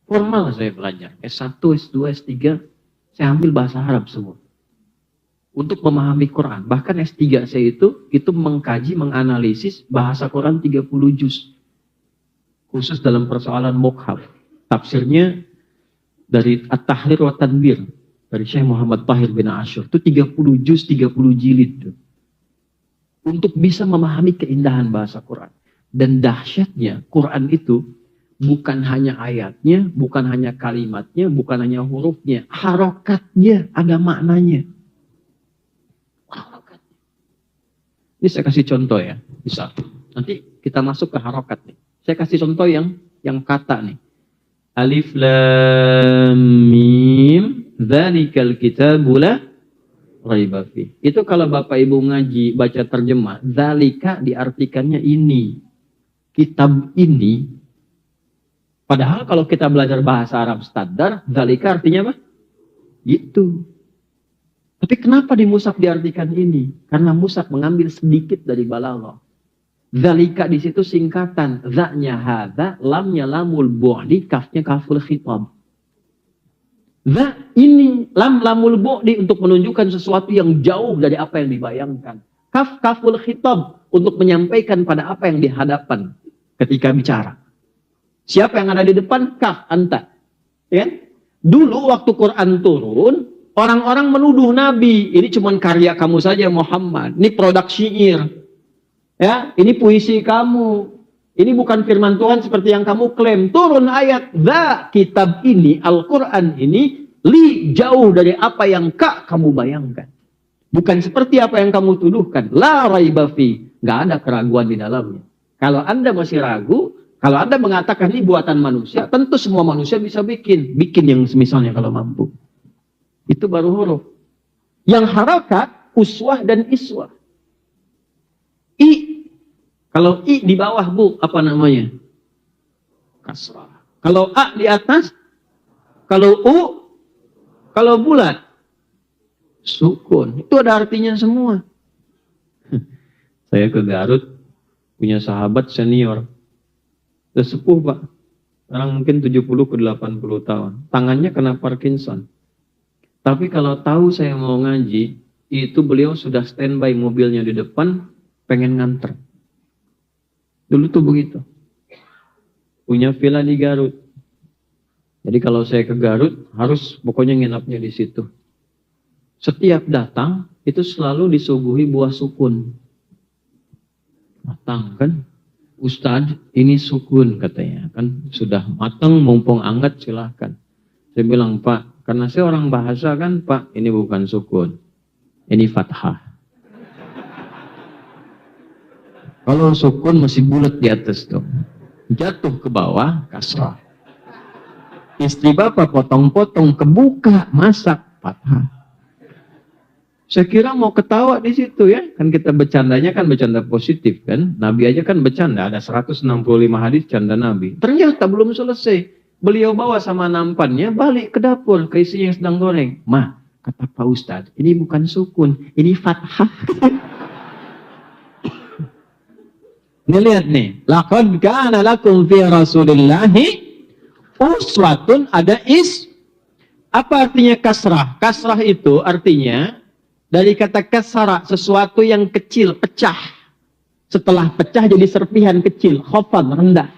formal saya belajar. S1, S2, S3, saya ambil bahasa Arab semua. Untuk memahami Quran. Bahkan S3 saya itu mengkaji, menganalisis bahasa Quran 30 juz. Khusus dalam persoalan mukhaf. Tafsirnya dari At-Tahrir wa Tanbir. Dari Syekh Muhammad Tahir bin Ashur. Itu 30 juz, 30 jilid. Untuk bisa memahami keindahan bahasa Quran. Dan dahsyatnya Quran itu bukan hanya ayatnya, bukan hanya kalimatnya, bukan hanya hurufnya. Harokatnya ada maknanya. Ini saya kasih contoh ya, bisa. Nanti kita masuk ke harokat nih. Saya kasih contoh yang kata nih. Alif lam mim, dzalikal kitabu la raiba fi. Itu kalau Bapak Ibu ngaji baca terjemah, dzalika diartikannya ini. Kitab ini Padahal kalau kita belajar bahasa Arab standar, dzalika artinya apa? Gitu. Tapi kenapa di mushaf diartikan ini? Karena mushaf mengambil sedikit dari balaghah. Dzalika di situ singkatan, za-nya hadza, lamnya lamul bu'di, kafnya kaful khitab. Za ini lamul bu'di untuk menunjukkan sesuatu yang jauh dari apa yang dibayangkan. Kaful khitab untuk menyampaikan pada apa yang dihadapan ketika bicara. Siapa yang ada di depan? Kaf, anta. Ya? Dulu waktu Quran turun, orang-orang menuduh Nabi, ini cuma karya kamu saja Muhammad, ini produk syair. Ya, ini puisi kamu. Ini bukan firman Tuhan seperti yang kamu klaim. Turun ayat, "Za kitab ini, Al-Quran ini, li jauh dari apa yang kamu bayangkan. Bukan seperti apa yang kamu tuduhkan. La raiba fi." Nggak ada keraguan di dalamnya. Kalau Anda masih ragu, kalau Anda mengatakan ini buatan manusia, tentu semua manusia bisa bikin. Bikin yang misalnya kalau mampu. Itu baru huruf. Yang harakat, uswah dan iswah. I. Kalau I di bawah, Bu, apa namanya? Kasrah. Kalau A di atas, kalau U, kalau bulat, sukun. Itu ada artinya semua. Saya ke Garut, punya sahabat senior. Udah sepuh, Pak. Sekarang mungkin 70 ke 80 tahun. Tangannya kena Parkinson. Tapi kalau tahu saya mau ngaji, itu beliau sudah standby mobilnya di depan, pengen nganter. Dulu tuh begitu. Punya villa di Garut. Jadi kalau saya ke Garut, harus pokoknya nginapnya di situ. Setiap datang, itu selalu disuguhi buah sukun. Matang kan? Ustadz, ini sukun katanya. Kan sudah matang, mumpung anget, silahkan. Saya bilang, Pak, karena saya orang bahasa kan, Pak, ini bukan sukun. Ini fathah. Kalau sukun masih bulat di atas tuh. Jatuh ke bawah, kasrah. Istri bapak potong-potong, kebuka, masak, fathah. Saya kira mau ketawa di situ ya. Kan kita bercandanya kan bercanda positif kan. Nabi aja kan bercanda. Ada 165 hadis canda Nabi. Ternyata belum selesai. Beliau bawa sama nampannya balik ke dapur. Ke istri yang sedang goreng. Ma, kata Pak Ustadz, ini bukan sukun. Ini fathah. Ini lihat nih. Laqad kana lakum fi Rasulillahi uswatun, ada is. Apa artinya kasrah? Kasrah itu artinya dari kata kasara, sesuatu yang kecil, pecah. Setelah pecah jadi serpihan kecil, khafad, rendah.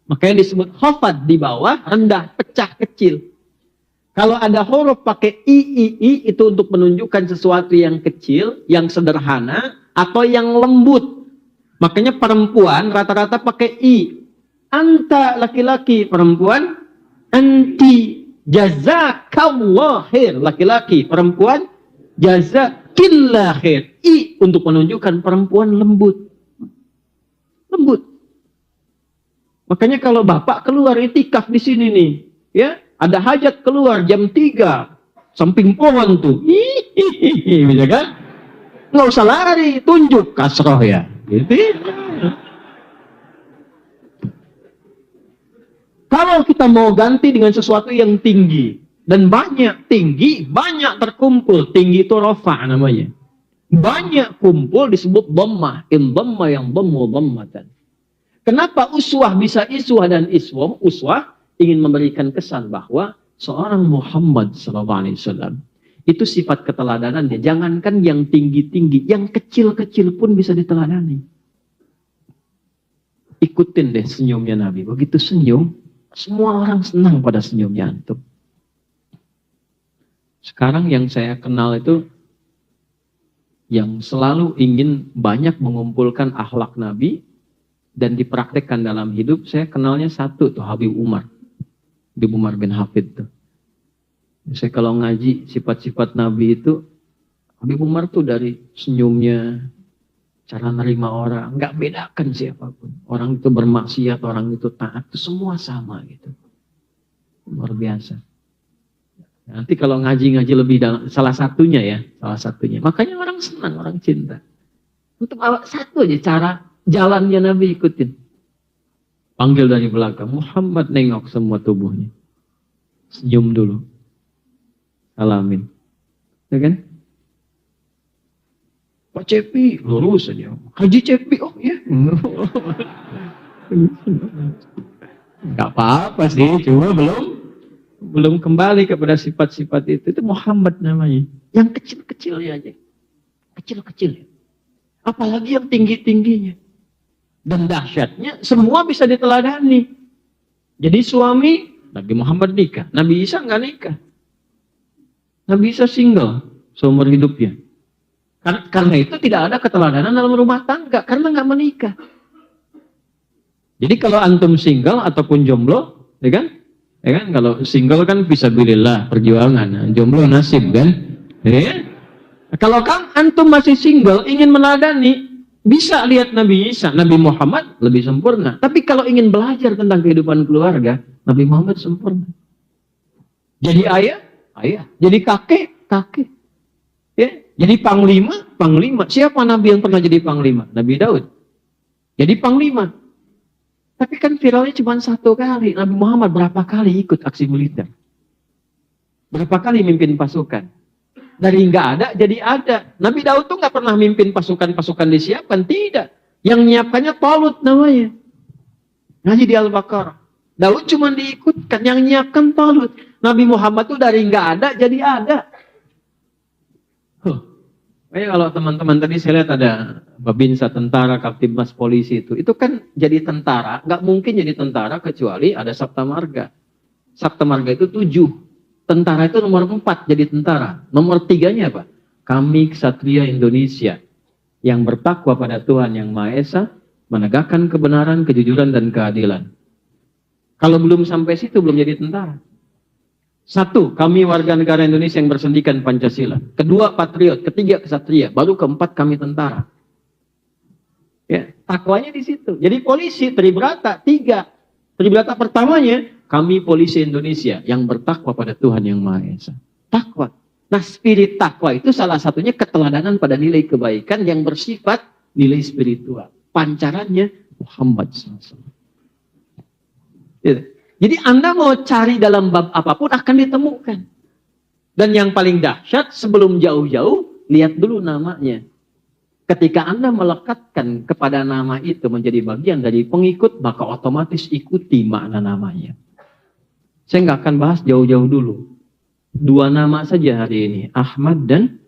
Makanya disebut khafad di bawah, rendah, pecah, kecil. Kalau ada huruf pakai i itu untuk menunjukkan sesuatu yang kecil, yang sederhana, atau yang lembut. Makanya perempuan rata-rata pakai i. Anta laki-laki, perempuan anti. Jazakallah khair, laki-laki, perempuan jazakillah khair. I untuk menunjukkan perempuan lembut. Lembut. Makanya kalau bapak keluar itikaf di sini nih, ya, ada hajat keluar jam 3, samping pohon tuh. Hihihi, bisa kan? Nggak usah lari, tunjuk kasroh ya. Gitu. Kalau kita mau ganti dengan sesuatu yang tinggi dan banyak, tinggi banyak terkumpul, tinggi itu rofa namanya. Banyak kumpul disebut dhammah, in dhamma yang dhammu dhammatan. Kenapa uswah bisa iswah dan iswam? Uswah ingin memberikan kesan bahwa seorang Muhammad SAW itu sifat keteladanannya. Jangankan yang tinggi-tinggi, yang kecil-kecil pun bisa diteladani. Ikutin deh senyumnya Nabi. Begitu senyum, semua orang senang pada senyumnya antum. Sekarang yang saya kenal itu, yang selalu ingin banyak mengumpulkan akhlak Nabi dan dipraktekkan dalam hidup, saya kenalnya satu tuh, Habib Umar. Habib Umar bin Hafid tuh. Saya kalau ngaji sifat-sifat Nabi itu, Habib Umar tuh dari senyumnya, cara nerima orang, nggak bedakan siapapun. Orang itu bermaksiat, orang itu taat, itu semua sama gitu. Luar biasa. Nanti kalau ngaji-ngaji lebih dalam, salah satunya ya, salah satunya. Makanya orang senang, orang cinta. Untuk satu aja cara jalannya Nabi ikutin. Panggil dari belakang. Muhammad nengok semua tubuhnya. Senyum dulu. Salamin. Ya kan? Pak Cepi, lurus aja. Haji Cepi, oh ya. Gak apa-apa sih, cuma belum kembali kepada sifat-sifat itu. Itu Muhammad namanya. Yang kecil-kecilnya aja. Kecil-kecil. Apalagi yang tinggi-tingginya. Dan dahsyatnya, semua bisa diteladani. Jadi suami, Nabi Muhammad nikah. Nabi Isa nggak nikah. Nabi Isa single seumur hidupnya. Karena itu tidak ada keteladanan dalam rumah tangga. Karena nggak menikah. Jadi kalau antum single ataupun jomblo, ya kan? Ya kan? Kalau single kan fisabilillah, perjuangan. Jomblo nasib kan? Ya? Kalau antum masih single, ingin meneladani, bisa lihat Nabi Isa, Nabi Muhammad lebih sempurna. Tapi kalau ingin belajar tentang kehidupan keluarga, Nabi Muhammad sempurna. Jadi ayah. Jadi kakek. Ya. Jadi panglima. Siapa Nabi yang pernah jadi panglima? Nabi Daud. Jadi panglima. Tapi kan viralnya cuma satu kali. Nabi Muhammad berapa kali ikut aksi militer? Berapa kali mimpin pasukan? Dari nggak ada jadi ada. Nabi Daud tuh nggak pernah mimpin pasukan disiapkan, tidak. Yang menyiapkannya Talut namanya. Ngaji di Al-Baqarah. Daud cuma diikutkan, yang menyiapkan Talut. Nabi Muhammad tuh dari nggak ada jadi ada. Kalau teman-teman tadi saya lihat ada Babinsa tentara, Kaptibmas polisi itu kan jadi tentara, nggak mungkin jadi tentara kecuali ada Sabta Marga. Sabta Marga itu 7. Tentara itu nomor 4 jadi tentara. Nomor 3-nya apa? Kami Ksatria Indonesia yang bertakwa pada Tuhan Yang Maha Esa, menegakkan kebenaran, kejujuran, dan keadilan. Kalau belum sampai situ, belum jadi tentara. 1, kami warga negara Indonesia yang bersendikan Pancasila. 2, patriot. 3, Ksatria. Baru 4, kami tentara. Ya, takwanya di situ. Jadi polisi, Tribrata. 3. Tribrata pertamanya, kami polisi Indonesia yang bertakwa pada Tuhan Yang Maha Esa. Takwa. Nah, spirit takwa itu salah satunya keteladanan pada nilai kebaikan yang bersifat nilai spiritual. Pancarannya Muhammad SAW. Jadi Anda mau cari dalam bab apapun akan ditemukan. Dan yang paling dahsyat, sebelum jauh-jauh, lihat dulu namanya. Ketika Anda melekatkan kepada nama itu menjadi bagian dari pengikut, maka otomatis ikuti makna namanya. Saya nggak akan bahas jauh-jauh dulu. 2 nama saja hari ini, Ahmad dan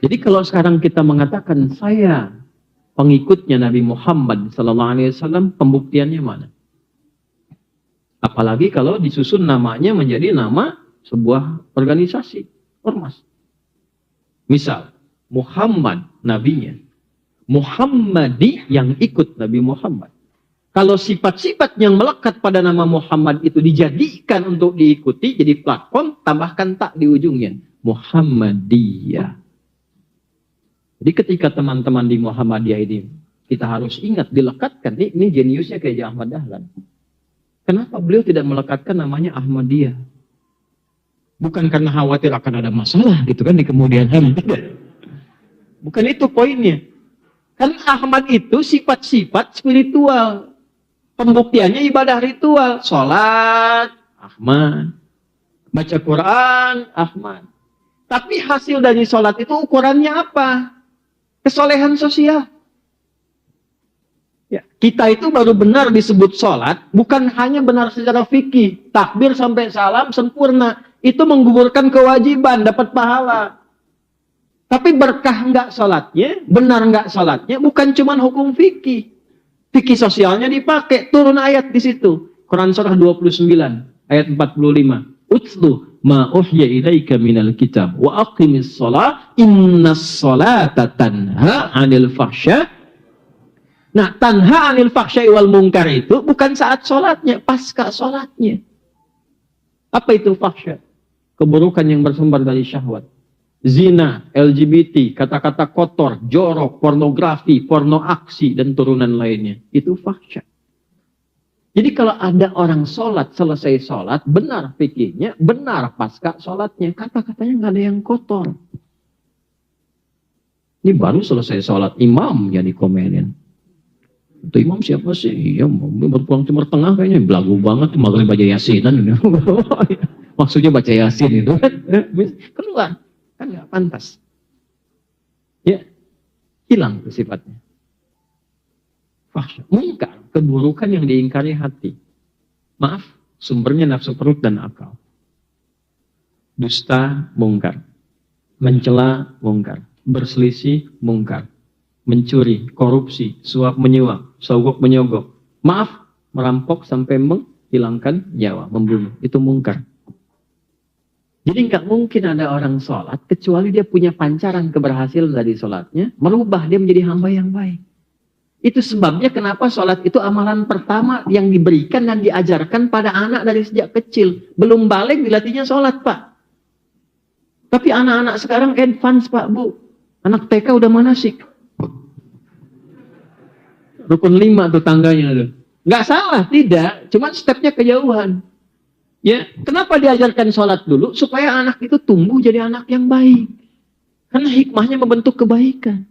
jadi kalau sekarang kita mengatakan saya pengikutnya Nabi Muhammad SAW, pembuktiannya mana? Apalagi kalau disusun namanya menjadi nama sebuah organisasi, ormas. Misal, Muhammad nabinya, Muhammadi yang ikut Nabi Muhammad. Kalau sifat-sifat yang melekat pada nama Muhammad itu dijadikan untuk diikuti, jadi platform, tambahkan tak di ujungnya. Muhammadiyah. Jadi ketika teman-teman di Muhammadiyah ini, kita harus ingat, dilekatkan. Ini jeniusnya kayak Ahmad Dahlan. Kenapa beliau tidak melekatkan namanya Ahmadiyah? Bukan karena khawatir akan ada masalah gitu kan di kemudian hari. Bukan itu poinnya. Kan Ahmad itu sifat-sifat spiritual. Pembuktiannya ibadah ritual. Sholat, Ahmad. Baca Quran, Ahmad. Tapi hasil dari sholat itu ukurannya apa? Kesolehan sosial. Ya, kita itu baru benar disebut sholat, bukan hanya benar secara fikih. Takbir sampai salam sempurna. Itu menggugurkan kewajiban, dapat pahala. Tapi berkah enggak sholatnya, benar enggak sholatnya, bukan cuma hukum fikih. Fikih sosialnya dipakai, turun ayat di situ. Quran surah 29, ayat 45. Utlu ma uhya ilaika minal kitab wa aqimis sholat innas sholata tanha anil fahsya. Nah, tanha anil fahsya wal munkar itu bukan saat sholatnya, pasca sholatnya. Apa itu fahsya? Keburukan yang bersumber dari syahwat. Zina, LGBT, kata-kata kotor, jorok, pornografi, porno aksi, dan turunan lainnya. Itu fahsya. Jadi kalau ada orang sholat, selesai sholat, benar fikihnya, benar pasca sholatnya. Kata-katanya nggak ada yang kotor. Ini baru selesai sholat, imam yang dikomelin. Itu imam siapa sih? Iya, baru pulang Timur Tengah kayaknya. Belagu banget, maghrib baca yasinan. Maksudnya baca yasin itu kan. Keluar. Kan nggak pantas. Ya, hilang tuh sifatnya. Fahsyah, mungkar, keburukan yang diingkari hati. Maaf, sumbernya nafsu perut dan akal. Dusta, mungkar. Mencela, mungkar. Berselisih, mungkar. Mencuri, korupsi, suap menyuap, sogok menyogok. Maaf, merampok sampai menghilangkan nyawa, membunuh. Itu mungkar. Jadi nggak mungkin ada orang sholat kecuali dia punya pancaran keberhasilan dari sholatnya, merubah dia menjadi hamba yang baik. Itu sebabnya kenapa sholat itu amalan pertama yang diberikan dan diajarkan pada anak dari sejak kecil. Belum balik dilatihnya sholat, Pak. Tapi anak-anak sekarang advance, Pak, Bu. Anak TK udah manasik. Rukun 5 tuh tangganya tuh. Nggak salah, tidak. Cuman stepnya kejauhan. Ya, kenapa diajarkan sholat dulu? Supaya anak itu tumbuh jadi anak yang baik. Karena hikmahnya membentuk kebaikan.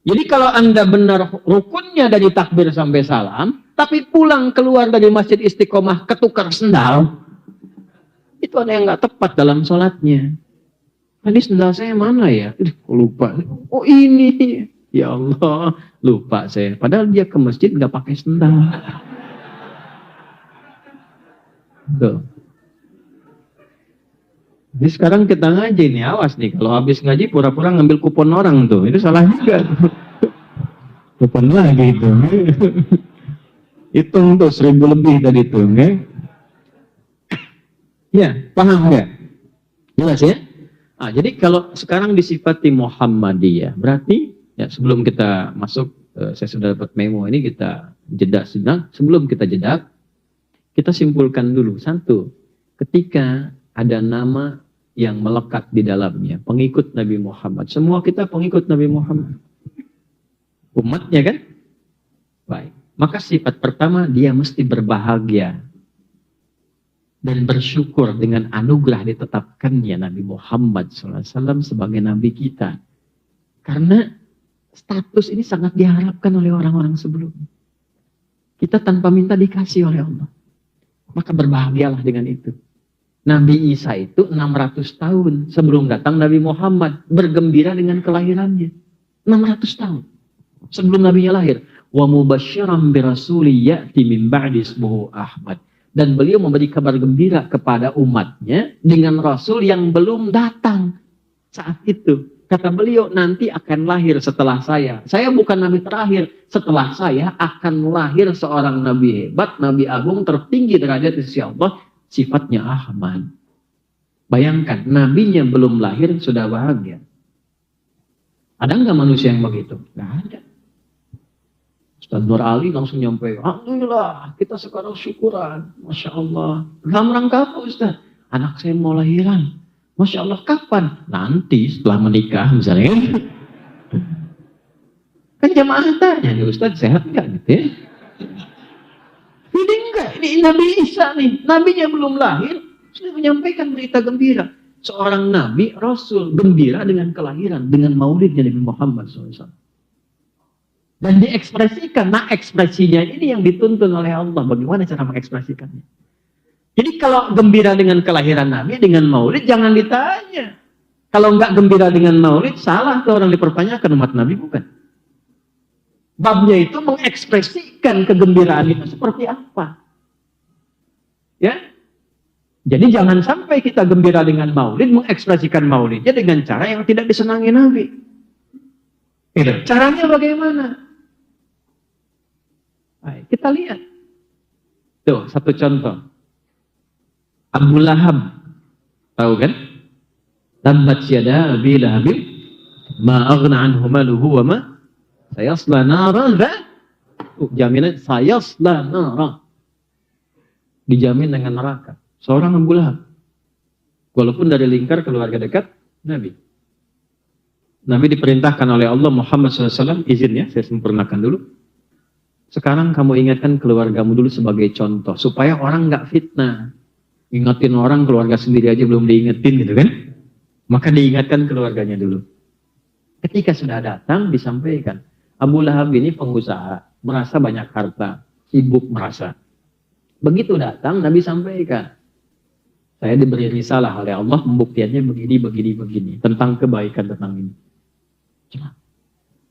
Jadi kalau Anda benar rukunnya dari takbir sampai salam, tapi pulang keluar dari masjid Istiqomah ketukar sendal, itu ada yang nggak tepat dalam sholatnya. Tadi sendal saya mana ya? Lupa. Oh ini. Ya Allah, lupa saya. Padahal dia ke masjid nggak pakai sendal. Tuh. Jadi sekarang kita ngaji nih, awas nih. Kalau habis ngaji pura-pura ngambil kupon orang tuh. Itu salah juga. Kupon lagi itu. Hitung tuh 1000 lebih tadi tuh. Ya, paham nggak? Jelas ya? Ah, jadi kalau sekarang disifati Muhammadiyah, berarti ya sebelum kita masuk, saya sudah dapat memo ini, kita jeda sedang. Sebelum kita jeda, kita simpulkan dulu. Satu, ketika ada nama yang melekat di dalamnya, pengikut Nabi Muhammad. Semua kita pengikut Nabi Muhammad. Umatnya kan? Baik. Maka sifat pertama, dia mesti berbahagia dan bersyukur dengan anugerah ditetapkannya Nabi Muhammad SAW sebagai Nabi kita. Karena status ini sangat diharapkan oleh orang-orang sebelumnya. Kita tanpa minta dikasih oleh Allah. Maka berbahagialah dengan itu. Nabi Isa itu 600 tahun sebelum datang Nabi Muhammad. Bergembira dengan kelahirannya. 600 tahun sebelum Nabinya lahir. Wa mubasyiran birasuli ya'ti min ba'di ismuhu Ahmad. Dan beliau memberi kabar gembira kepada umatnya dengan Rasul yang belum datang saat itu. Kata beliau, nanti akan lahir setelah saya. Saya bukan Nabi terakhir. Setelah saya akan lahir seorang Nabi hebat, Nabi agung, tertinggi derajat di sisi Allah. Sifatnya Ahmad. Bayangkan, Nabinya belum lahir sudah bahagia. Ada nggak manusia yang begitu? Nggak ada. Ustaz Nur Ali langsung nyampe, alhamdulillah kita sekarang syukuran, Masya Allah. Dalam rangka apa Ustaz? Anak saya mau lahiran. Masya Allah, kapan? Nanti setelah menikah misalnya. Kan jamaah tanya, nih Ustaz sehat nggak gitu ya? Ini enggak, ini Nabi Isa nih. Nabinya belum lahir, sudah menyampaikan berita gembira. Seorang Nabi, Rasul, gembira dengan kelahiran, dengan maulidnya Nabi Muhammad SAW. Dan diekspresikan. Nah, ekspresinya ini yang dituntun oleh Allah. Bagaimana cara mengekspresikannya? Jadi kalau gembira dengan kelahiran Nabi, dengan maulid, jangan ditanya. Kalau nggak gembira dengan maulid, salah tuh orang dipertanyakan, umat Nabi bukan. Babnya itu mengekspresikan kegembiraan itu seperti apa. Ya. Jadi jangan sampai kita gembira dengan maulid, mengekspresikan maulidnya dengan cara yang tidak disenangi Nabi. Gitu. Caranya bagaimana? Baik, kita lihat. Tuh, satu contoh. Abu Lahab. Tahu kan? Tabbat yada Abi Lahab ma aghna anhu maluhu wa ma sayasla naran. Jaminan sayasla naran. Dijamin dengan neraka. Seorang Abu Lahab. Walaupun dari lingkar keluarga dekat Nabi. Nabi diperintahkan oleh Allah Muhammad SAW, izin ya, saya sempurnakan dulu. Sekarang kamu ingatkan keluargamu dulu sebagai contoh, supaya orang nggak fitnah. Ingatin orang, keluarga sendiri aja belum diingetin gitu kan. Maka diingatkan keluarganya dulu. Ketika sudah datang, disampaikan. Abu Lahab ini pengusaha, merasa banyak harta, sibuk merasa. Begitu datang, Nabi sampaikan, saya diberi risalah oleh Allah, pembuktiannya begini, tentang kebaikan, tentang ini.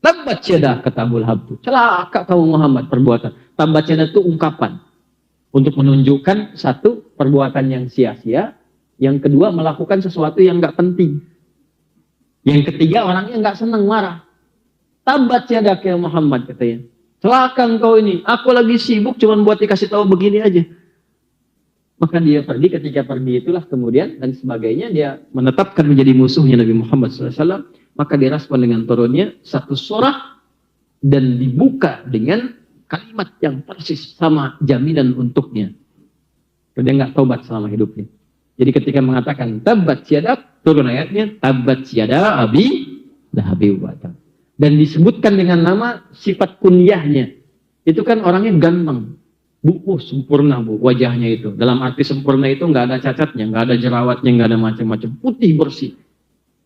Tabbat yadah, kata Abu Lahab itu. Celaka kamu Muhammad perbuatan. Tabbat yadah itu ungkapan. Untuk menunjukkan satu, perbuatan yang sia-sia. Yang kedua, melakukan sesuatu yang nggak penting. Yang ketiga, orangnya nggak senang, marah. Tabbat yadah ya Muhammad, katanya. Celaka engkau ini. Aku lagi sibuk cuma buat dikasih tahu begini aja. Maka dia pergi, ketika pergi itulah kemudian dan sebagainya dia menetapkan menjadi musuhnya Nabi Muhammad SAW. Maka direspon dengan turunnya satu surah dan dibuka dengan kalimat yang persis sama jaminan untuknya. Dia nggak taubat selama hidupnya. Jadi ketika mengatakan tabbat yadak, turun ayatnya tabbat yada abi lahabi wa tab. Dan disebutkan dengan nama sifat kunyahnya. Itu kan orangnya ganteng. Bu, sempurna bu, wajahnya itu. Dalam arti sempurna itu nggak ada cacatnya, nggak ada jerawatnya, nggak ada macam-macam. Putih bersih.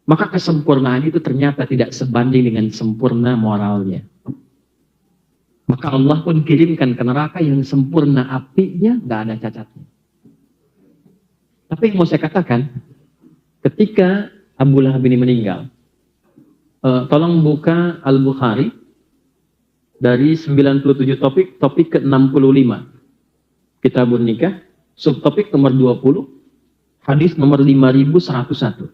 Maka kesempurnaan itu ternyata tidak sebanding dengan sempurna moralnya. Maka Allah pun kirimkan ke neraka yang sempurna apinya, nggak ada cacatnya. Tapi yang mau saya katakan, ketika Abu Lahab ini meninggal, tolong buka Al-Bukhari dari 97 topik ke-65. Kitabun Nikah, subtopik nomor 20, hadis nomor 5101.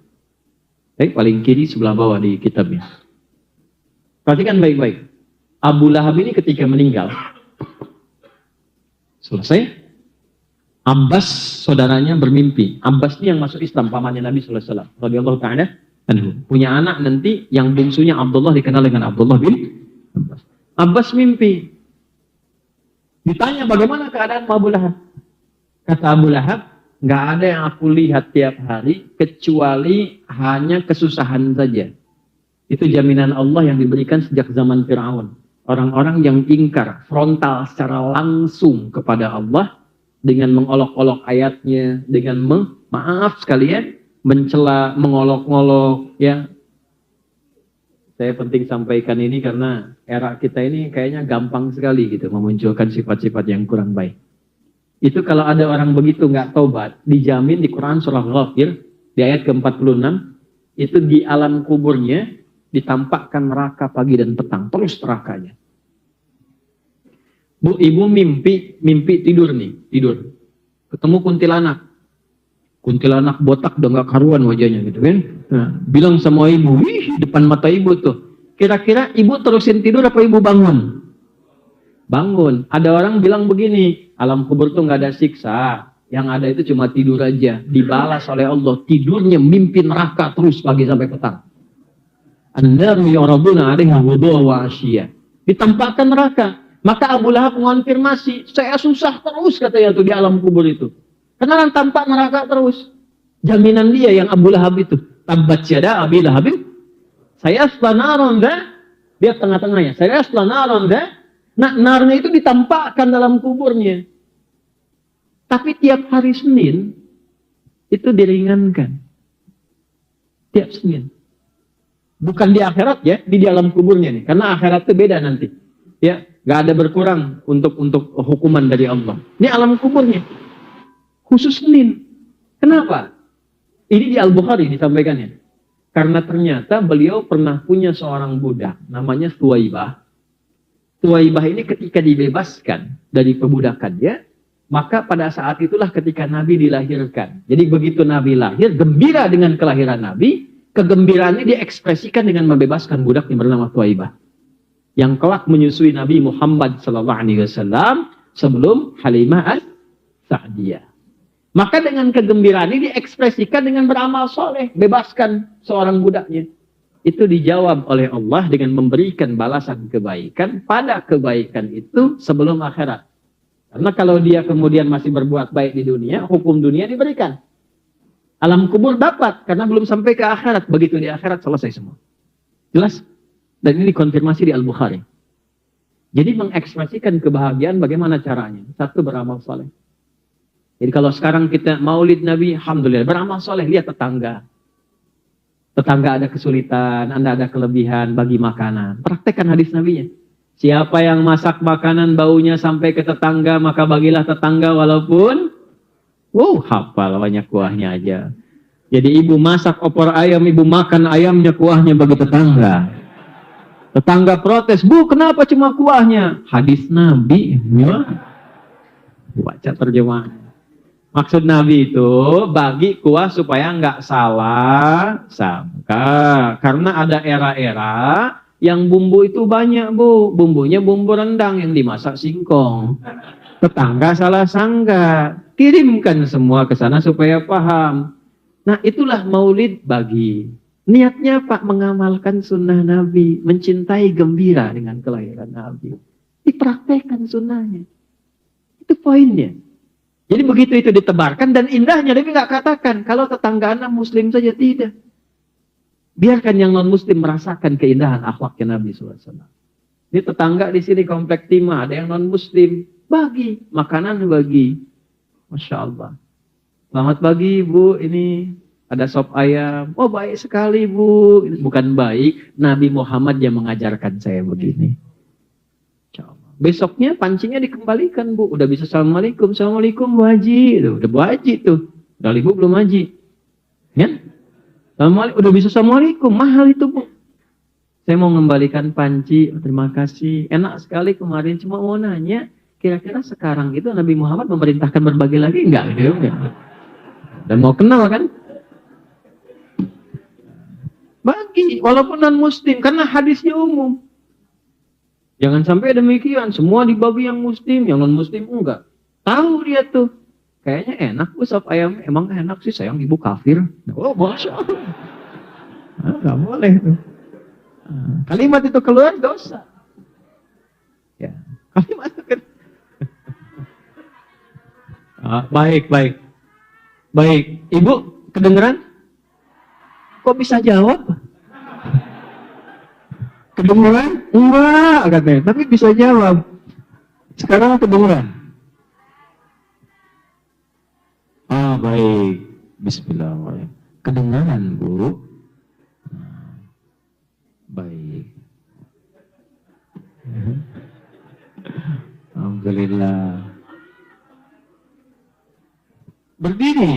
Paling kiri sebelah bawah di kitabnya. Perhatikan baik-baik. Abu Lahab ini ketika meninggal, selesai, Abbas saudaranya bermimpi. Abbas ini yang masuk Islam, pamannya Nabi sallallahu alaihi wasallam radhiyallahu ta'ala anhu. Punya anak nanti yang bungsunya Abdullah dikenal dengan Abdullah bin Abbas. Abbas mimpi. Ditanya bagaimana keadaan Abu Lahab? Kata Abu Lahab, nggak ada yang aku lihat tiap hari kecuali hanya kesusahan saja. Itu jaminan Allah yang diberikan sejak zaman Fir'aun. Orang-orang yang ingkar frontal secara langsung kepada Allah dengan mengolok-olok ayatnya, dengan maaf sekalian, mencela, mengolok-olok, ya. Saya penting sampaikan ini karena era kita ini kayaknya gampang sekali gitu memunculkan sifat-sifat yang kurang baik. Itu kalau ada orang begitu nggak taubat, dijamin di Quran surah Ghafir di ayat ke-46 itu di alam kuburnya ditampakkan neraka pagi dan petang, terus nerakanya. Bu, ibu mimpi tidur nih, tidur. Ketemu kuntilanak botak udah nggak karuan wajahnya gitu kan. Nah, bilang sama ibu, wih, depan mata ibu tuh. Kira-kira ibu terusin tidur apa ibu bangun? Bangun. Ada orang bilang begini, alam kubur tuh nggak ada siksa. Yang ada itu cuma tidur aja. Dibalas oleh Allah. Tidurnya mimpi neraka terus pagi sampai petang. An-naru yu'raduna 'alaiha ghuduwwan wa 'ashiyya. Ditampakkan neraka. Maka Abu Lahab mengonfirmasi, saya susah terus katanya tuh di alam kubur itu. Karena tampak neraka terus. Jaminan dia yang Abu Lahab itu. Tabbat yada abi lahabin. Saya aslan dia tengah-tengahnya. Saya aslan nah, narnya itu ditampakkan dalam kuburnya. Tapi tiap hari Senin itu diringankan. Tiap Senin. Bukan di akhirat ya, di dalam kuburnya nih. Karena akhirat itu beda nanti. Ya, nggak ada berkurang untuk hukuman dari Allah. Ini alam kuburnya. Khusus Senin. Kenapa? Ini di Al-Bukhari disampaikannya. Karena ternyata beliau pernah punya seorang budak namanya Thuwaibah. Thuwaibah ini ketika dibebaskan dari perbudakannya, maka pada saat itulah ketika Nabi dilahirkan. Jadi begitu Nabi lahir, gembira dengan kelahiran Nabi, kegembiraannya diekspresikan dengan membebaskan budak yang bernama Thuwaibah. Yang kelak menyusui Nabi Muhammad SAW sebelum Halimah as-Sa'diyah. Maka dengan kegembiraan ini diekspresikan dengan beramal soleh. Bebaskan seorang budaknya. Itu dijawab oleh Allah dengan memberikan balasan kebaikan pada kebaikan itu sebelum akhirat. Karena kalau dia kemudian masih berbuat baik di dunia, hukum dunia diberikan. Alam kubur dapat, karena belum sampai ke akhirat. Begitu di akhirat selesai semua. Jelas? Dan ini dikonfirmasi di Al-Bukhari. Jadi mengekspresikan kebahagiaan bagaimana caranya? Satu, beramal soleh. Jadi kalau sekarang kita maulid Nabi, alhamdulillah, beramal soleh, lihat tetangga. Tetangga ada kesulitan, Anda ada kelebihan, bagi makanan. Praktekkan hadis Nabinya. Siapa yang masak makanan baunya sampai ke tetangga, maka bagilah tetangga walaupun, hafal banyak kuahnya aja. Jadi ibu masak opor ayam, ibu makan ayamnya, kuahnya bagi tetangga. Tetangga protes, Bu, kenapa cuma kuahnya? Hadis Nabi. Ya. Baca terjemahan. Maksud Nabi itu bagi kuah supaya nggak salah sangka. Karena ada era-era yang bumbu itu banyak, Bu. Bumbunya bumbu rendang yang dimasak singkong. Tetangga salah sangka. Kirimkan semua ke sana supaya paham. Nah, itulah maulid bagi. Niatnya Pak mengamalkan sunnah Nabi. Mencintai gembira dengan kelahiran Nabi. Dipraktekkan sunnahnya. Itu poinnya. Jadi begitu itu ditebarkan dan indahnya Nabi nggak katakan kalau tetangga anak muslim saja, tidak. Biarkan yang non muslim merasakan keindahan akhlaknya Nabi SAW. Ini tetangga di sini komplek Timah, ada yang non muslim, bagi makanan bagi. Masya Allah. Selamat pagi Bu, ini ada sop ayam. Oh baik sekali Bu. Bukan baik, Nabi Muhammad yang mengajarkan saya begini. Besoknya pancingnya dikembalikan Bu. Udah bisa assalamualaikum. Assalamualaikum Bu Haji. Udah Bu Haji tuh. Udah Ibu belum Haji. Ya? Udah bisa assalamualaikum. Mahal itu Bu. Saya mau mengembalikan panci. Terima kasih. Enak sekali kemarin. Cuma mau nanya. Kira-kira sekarang itu Nabi Muhammad memerintahkan berbagi lagi? Enggak. Gitu. Dan mau kenal kan? Bagi. Walaupun non muslim. Karena hadisnya umum. Jangan sampai demikian, semua dibagi yang muslim, yang non muslim enggak. Tahu dia tuh, kayaknya enak Bu sop ayam, emang enak sih sayang ibu kafir. Oh Masya Allah. Enggak boleh tuh. Kalimat itu keluar dosa. Ya, kalimat itu baik. Ibu kedengeran? Kok bisa jawab? Kedengeran? Enggak, katanya. Tapi bisa jawab. Sekarang kedengeran. Baik. Bismillahirrahmanirrahim. Kedengeran, Bu. Baik. Alhamdulillah. Berdiri.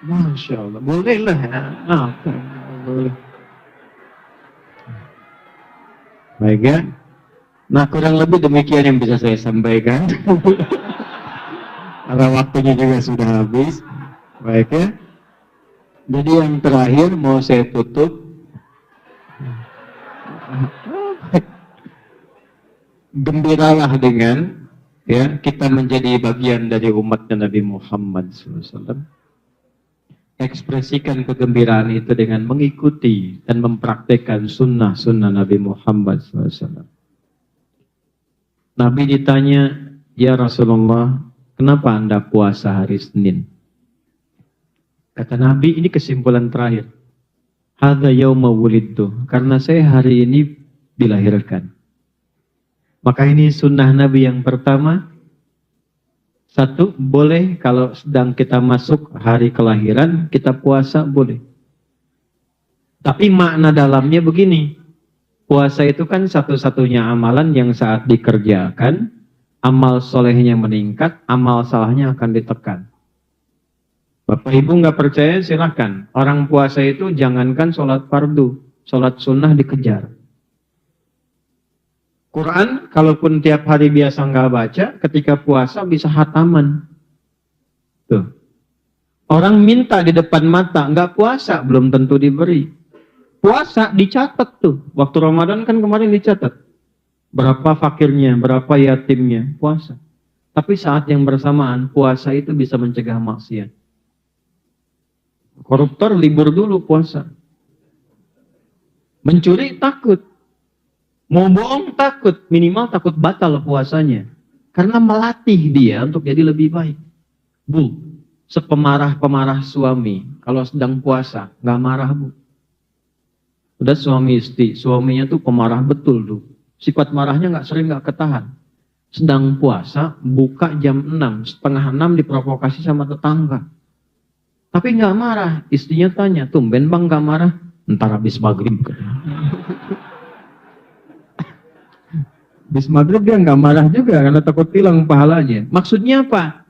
Masya Allah. Bolehlah ya. Boleh. Baik ya. Nah kurang lebih demikian yang bisa saya sampaikan. Karena waktunya juga sudah habis. Baik ya. Jadi yang terakhir mau saya tutup. Gembiralah dengan ya kita menjadi bagian dari umatnya Nabi Muhammad SAW. Ekspresikan kegembiraan itu dengan mengikuti dan mempraktekkan sunnah-sunnah Nabi Muhammad SAW. Nabi ditanya, ya Rasulullah, kenapa Anda puasa hari Senin? Kata Nabi, ini kesimpulan terakhir. Hadza yauma wulidtu, karena saya hari ini dilahirkan. Maka ini sunnah Nabi yang pertama. Satu, boleh kalau sedang kita masuk hari kelahiran, kita puasa, boleh. Tapi makna dalamnya begini, puasa itu kan satu-satunya amalan yang saat dikerjakan, amal solehnya meningkat, amal salahnya akan ditekan. Bapak Ibu nggak percaya, silahkan. Orang puasa itu jangankan sholat fardu, sholat sunnah dikejar. Quran, kalaupun tiap hari biasa nggak baca, ketika puasa bisa hataman. Tuh. Orang minta di depan mata, nggak puasa, belum tentu diberi. Puasa dicatat tuh. Waktu Ramadan kan kemarin dicatat. Berapa fakirnya, berapa yatimnya, puasa. Tapi saat yang bersamaan, puasa itu bisa mencegah maksiat. Koruptor libur dulu puasa. Mencuri takut. Mau bohong takut, minimal takut batal puasanya. Karena melatih dia untuk jadi lebih baik. Bu, sepemarah-pemarah suami, kalau sedang puasa, nggak marah Bu. Udah suami istri, suaminya tuh pemarah betul tuh. Sifat marahnya nggak ketahan. Sedang puasa, buka jam 6, setengah 6 diprovokasi sama tetangga. Tapi nggak marah, istrinya tanya, tumben Bang nggak marah? Ntar habis maghrib. Habis maghrib dia nggak marah juga karena takut hilang pahalanya. Maksudnya apa?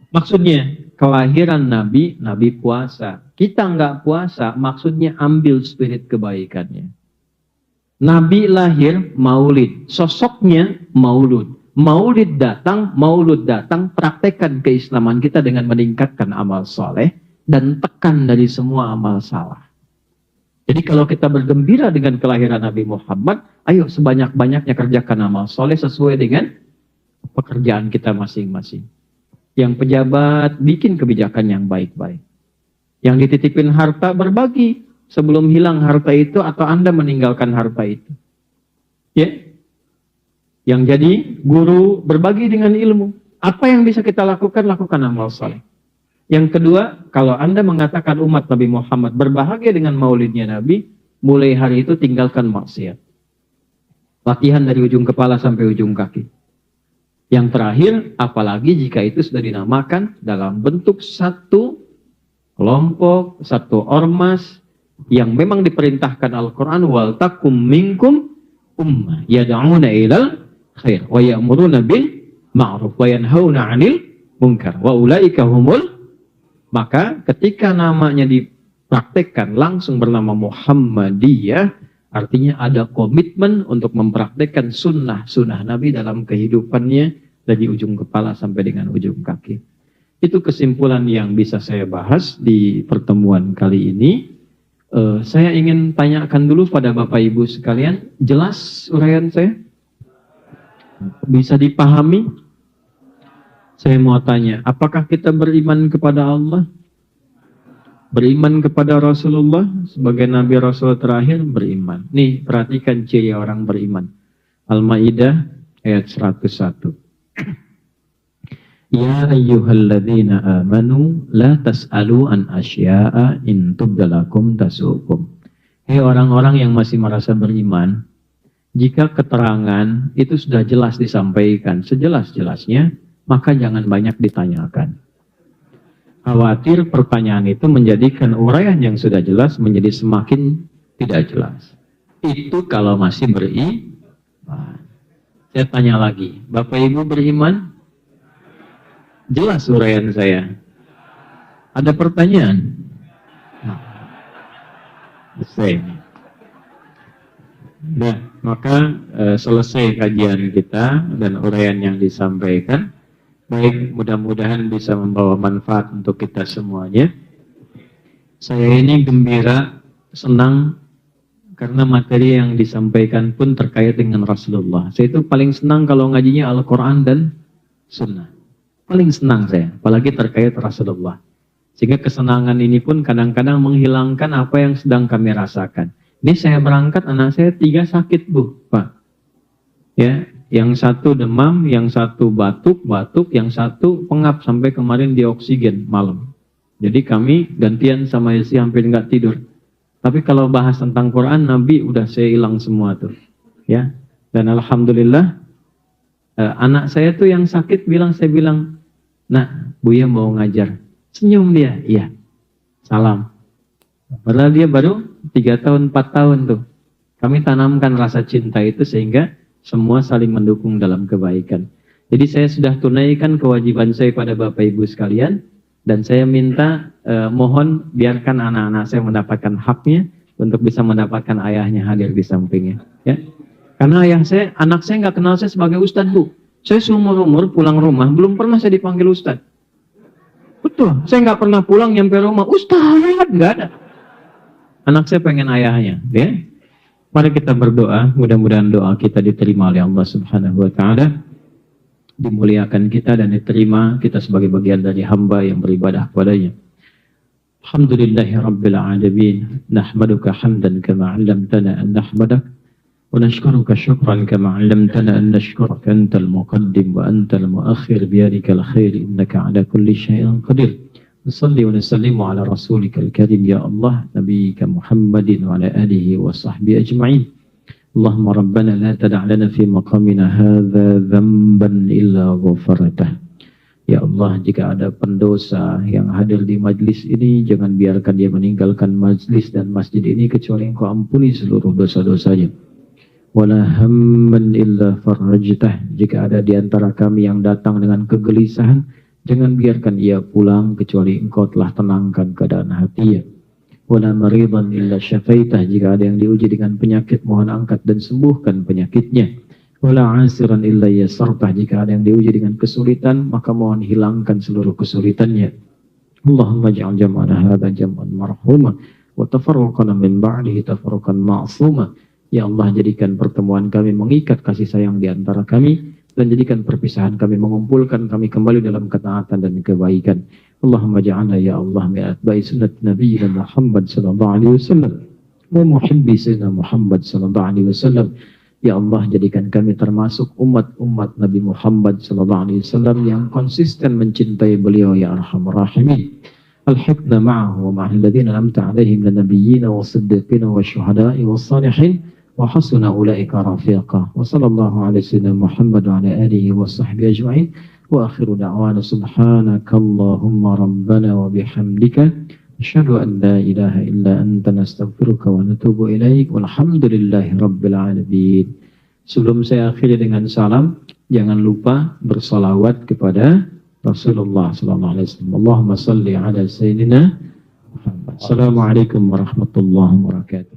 Maksudnya kelahiran Nabi, Nabi puasa. Kita nggak puasa, maksudnya ambil spirit kebaikannya. Nabi lahir, maulid. Sosoknya maulud. Maulud datang, praktekkan keislaman kita dengan meningkatkan amal soleh dan tekan dari semua amal salah. Jadi kalau kita bergembira dengan kelahiran Nabi Muhammad, ayo sebanyak-banyaknya kerjakan amal soleh sesuai dengan pekerjaan kita masing-masing. Yang pejabat, bikin kebijakan yang baik-baik. Yang dititipin harta, berbagi sebelum hilang harta itu atau Anda meninggalkan harta itu. Ya. Yang jadi guru, berbagi dengan ilmu. Apa yang bisa kita lakukan? Lakukan amal soleh. Yang kedua, kalau Anda mengatakan umat Nabi Muhammad berbahagia dengan maulidnya Nabi, mulai hari itu tinggalkan maksiat. Latihan dari ujung kepala sampai ujung kaki. Yang terakhir, apalagi jika itu sudah dinamakan dalam bentuk satu kelompok, satu ormas, yang memang diperintahkan Al-Quran, wal takum minkum ummah yad'una ilal khair wa ya'muruna bil ma'ruf wa yanhauna 'anil munkar wa ulaika humul. Maka ketika namanya dipraktekkan langsung bernama Muhammadiyah, artinya ada komitmen untuk mempraktekkan sunnah Nabi dalam kehidupannya dari ujung kepala sampai dengan ujung kaki. Itu kesimpulan yang bisa saya bahas di pertemuan kali ini. Saya ingin tanyakan dulu pada Bapak Ibu sekalian, jelas uraian saya? Bisa dipahami? Saya mau tanya, apakah kita beriman kepada Allah? Beriman kepada Rasulullah sebagai Nabi Rasul terakhir? Beriman. Nih, perhatikan ciri orang beriman. Al-Maidah ayat 101. Ya ayyuhalladzina amanu la tas'alu an asya'a in tubdalakum tasukum. Hei orang-orang yang masih merasa beriman, jika keterangan itu sudah jelas disampaikan, sejelas-jelasnya, maka jangan banyak ditanyakan. Khawatir pertanyaan itu menjadikan uraian yang sudah jelas menjadi semakin tidak jelas. Itu kalau masih beriman. Saya tanya lagi, Bapak Ibu beriman? Jelas uraian saya. Ada pertanyaan? Selesai. Nah, maka selesai kajian kita dan uraian yang disampaikan. Baik, mudah-mudahan bisa membawa manfaat untuk kita semuanya. Saya ini gembira, senang karena materi yang disampaikan pun terkait dengan Rasulullah. Saya itu paling senang kalau ngajinya Al-Quran dan Sunnah. Paling senang saya, apalagi terkait Rasulullah. Sehingga kesenangan ini pun kadang-kadang menghilangkan apa yang sedang kami rasakan. Ini saya berangkat, anak saya 3 sakit, Bu, Pak. Ya, yang satu demam, yang satu batuk, yang satu pengap sampai kemarin di oksigen malam. Jadi kami gantian sama istri hampir nggak tidur. Tapi kalau bahas tentang Quran, Nabi udah saya hilang semua tuh. Ya, dan alhamdulillah anak saya tuh yang sakit saya bilang, "Nak, Buya mau ngajar." Senyum dia, iya. Salam. Padahal dia baru 3 tahun, 4 tahun tuh. Kami tanamkan rasa cinta itu sehingga semua saling mendukung dalam kebaikan. Jadi saya sudah tunaikan kewajiban saya pada Bapak Ibu sekalian. Dan saya minta, mohon biarkan anak-anak saya mendapatkan haknya untuk bisa mendapatkan ayahnya hadir di sampingnya. Ya. Karena anak saya nggak kenal saya sebagai Ustadz, Bu. Saya seumur-umur pulang rumah, belum pernah saya dipanggil Ustadz. Betul, saya nggak pernah pulang nyampe rumah, Ustadz, nggak ada. Anak saya pengen ayahnya, ya. Mari kita berdoa, mudah-mudahan doa kita diterima oleh Allah Subhanahu wa Ta'ala, dimuliakan kita dan diterima kita sebagai bagian dari hamba yang beribadah kepadanya. Alhamdulillahi Rabbil Alamin, nahmaduka hamdan kama 'allamtana an nahmadak, wa nashkuruka syukran kama 'allamtana an nashkuraka, antal muqaddim wa antal muakhir biyadikal khair innaka 'ala kulli syai'in qadir. Salli wa nusallimu ala rasulika al-karim ya Allah nabiyika Muhammadin wa ala alihi wa sahbihi ajma'in. Allahumma rabbana la tada' lana fi maqamina hadza dhanban illa ghafartah. Ya Allah, jika ada pendosa yang hadir di majlis ini, jangan biarkan dia meninggalkan majlis dan masjid ini kecuali Engkau ampuni seluruh dosa-dosanya. wala hamman illa farajtah. Jika ada di antara kami yang datang dengan kegelisahan, jangan biarkan ia pulang kecuali engkau telah tenangkan keadaan hatinya. Wala maridan illa syafaitah. Jika ada yang diuji dengan penyakit, mohon angkat dan sembuhkan penyakitnya. Wala asiran illa yasartah. Jika ada yang diuji dengan kesulitan, maka mohon hilangkan seluruh kesulitannya. Allahumma ja'al jam'ana hadha jam'an marhuma wa tafarruqana min ba'dihi tafarruqan ma'suma. Ya Allah, jadikan pertemuan kami mengikat kasih sayang di antara kami, dan jadikan perpisahan kami mengumpulkan kami kembali dalam ketaatan dan kebaikan. Allahumma ja'alna ya Allah min atba'i sunnat nabiyyina Muhammad sallallahu alaihi wasallam wa muhibbi sayyidina Muhammad sallallahu alaihi wasallam. Ya Allah, jadikan kami termasuk umat-umat Nabi Muhammad sallallahu alaihi wasallam yang konsisten mencintai beliau ya arhamar rahimin. Alhiqna ma'ahu wa ma'al ladzina an'amta 'alaihim minan nabiyyina was-siddiqina wasyuhada'i was-salihin wa hasuna ulaika rafiqa. Wa sallallahu ala sayyidina Muhammad wa ala alihi wa sahbihi ajma'in. Wa akhiru da'wana subhanakallahumma rabbana wa bihamdika asyhadu an la ilaha illa anta nastaghfiruka wa natubu ilaik. Walhamdulillahi rabbil alamin. Sebelum saya akhiri dengan salam, jangan lupa bersalawat kepada Rasulullah sallallahu alaihi wasallam. Allahumma salli ala sayyidina Muhammad. Assalamualaikum warahmatullahi wabarakatuh.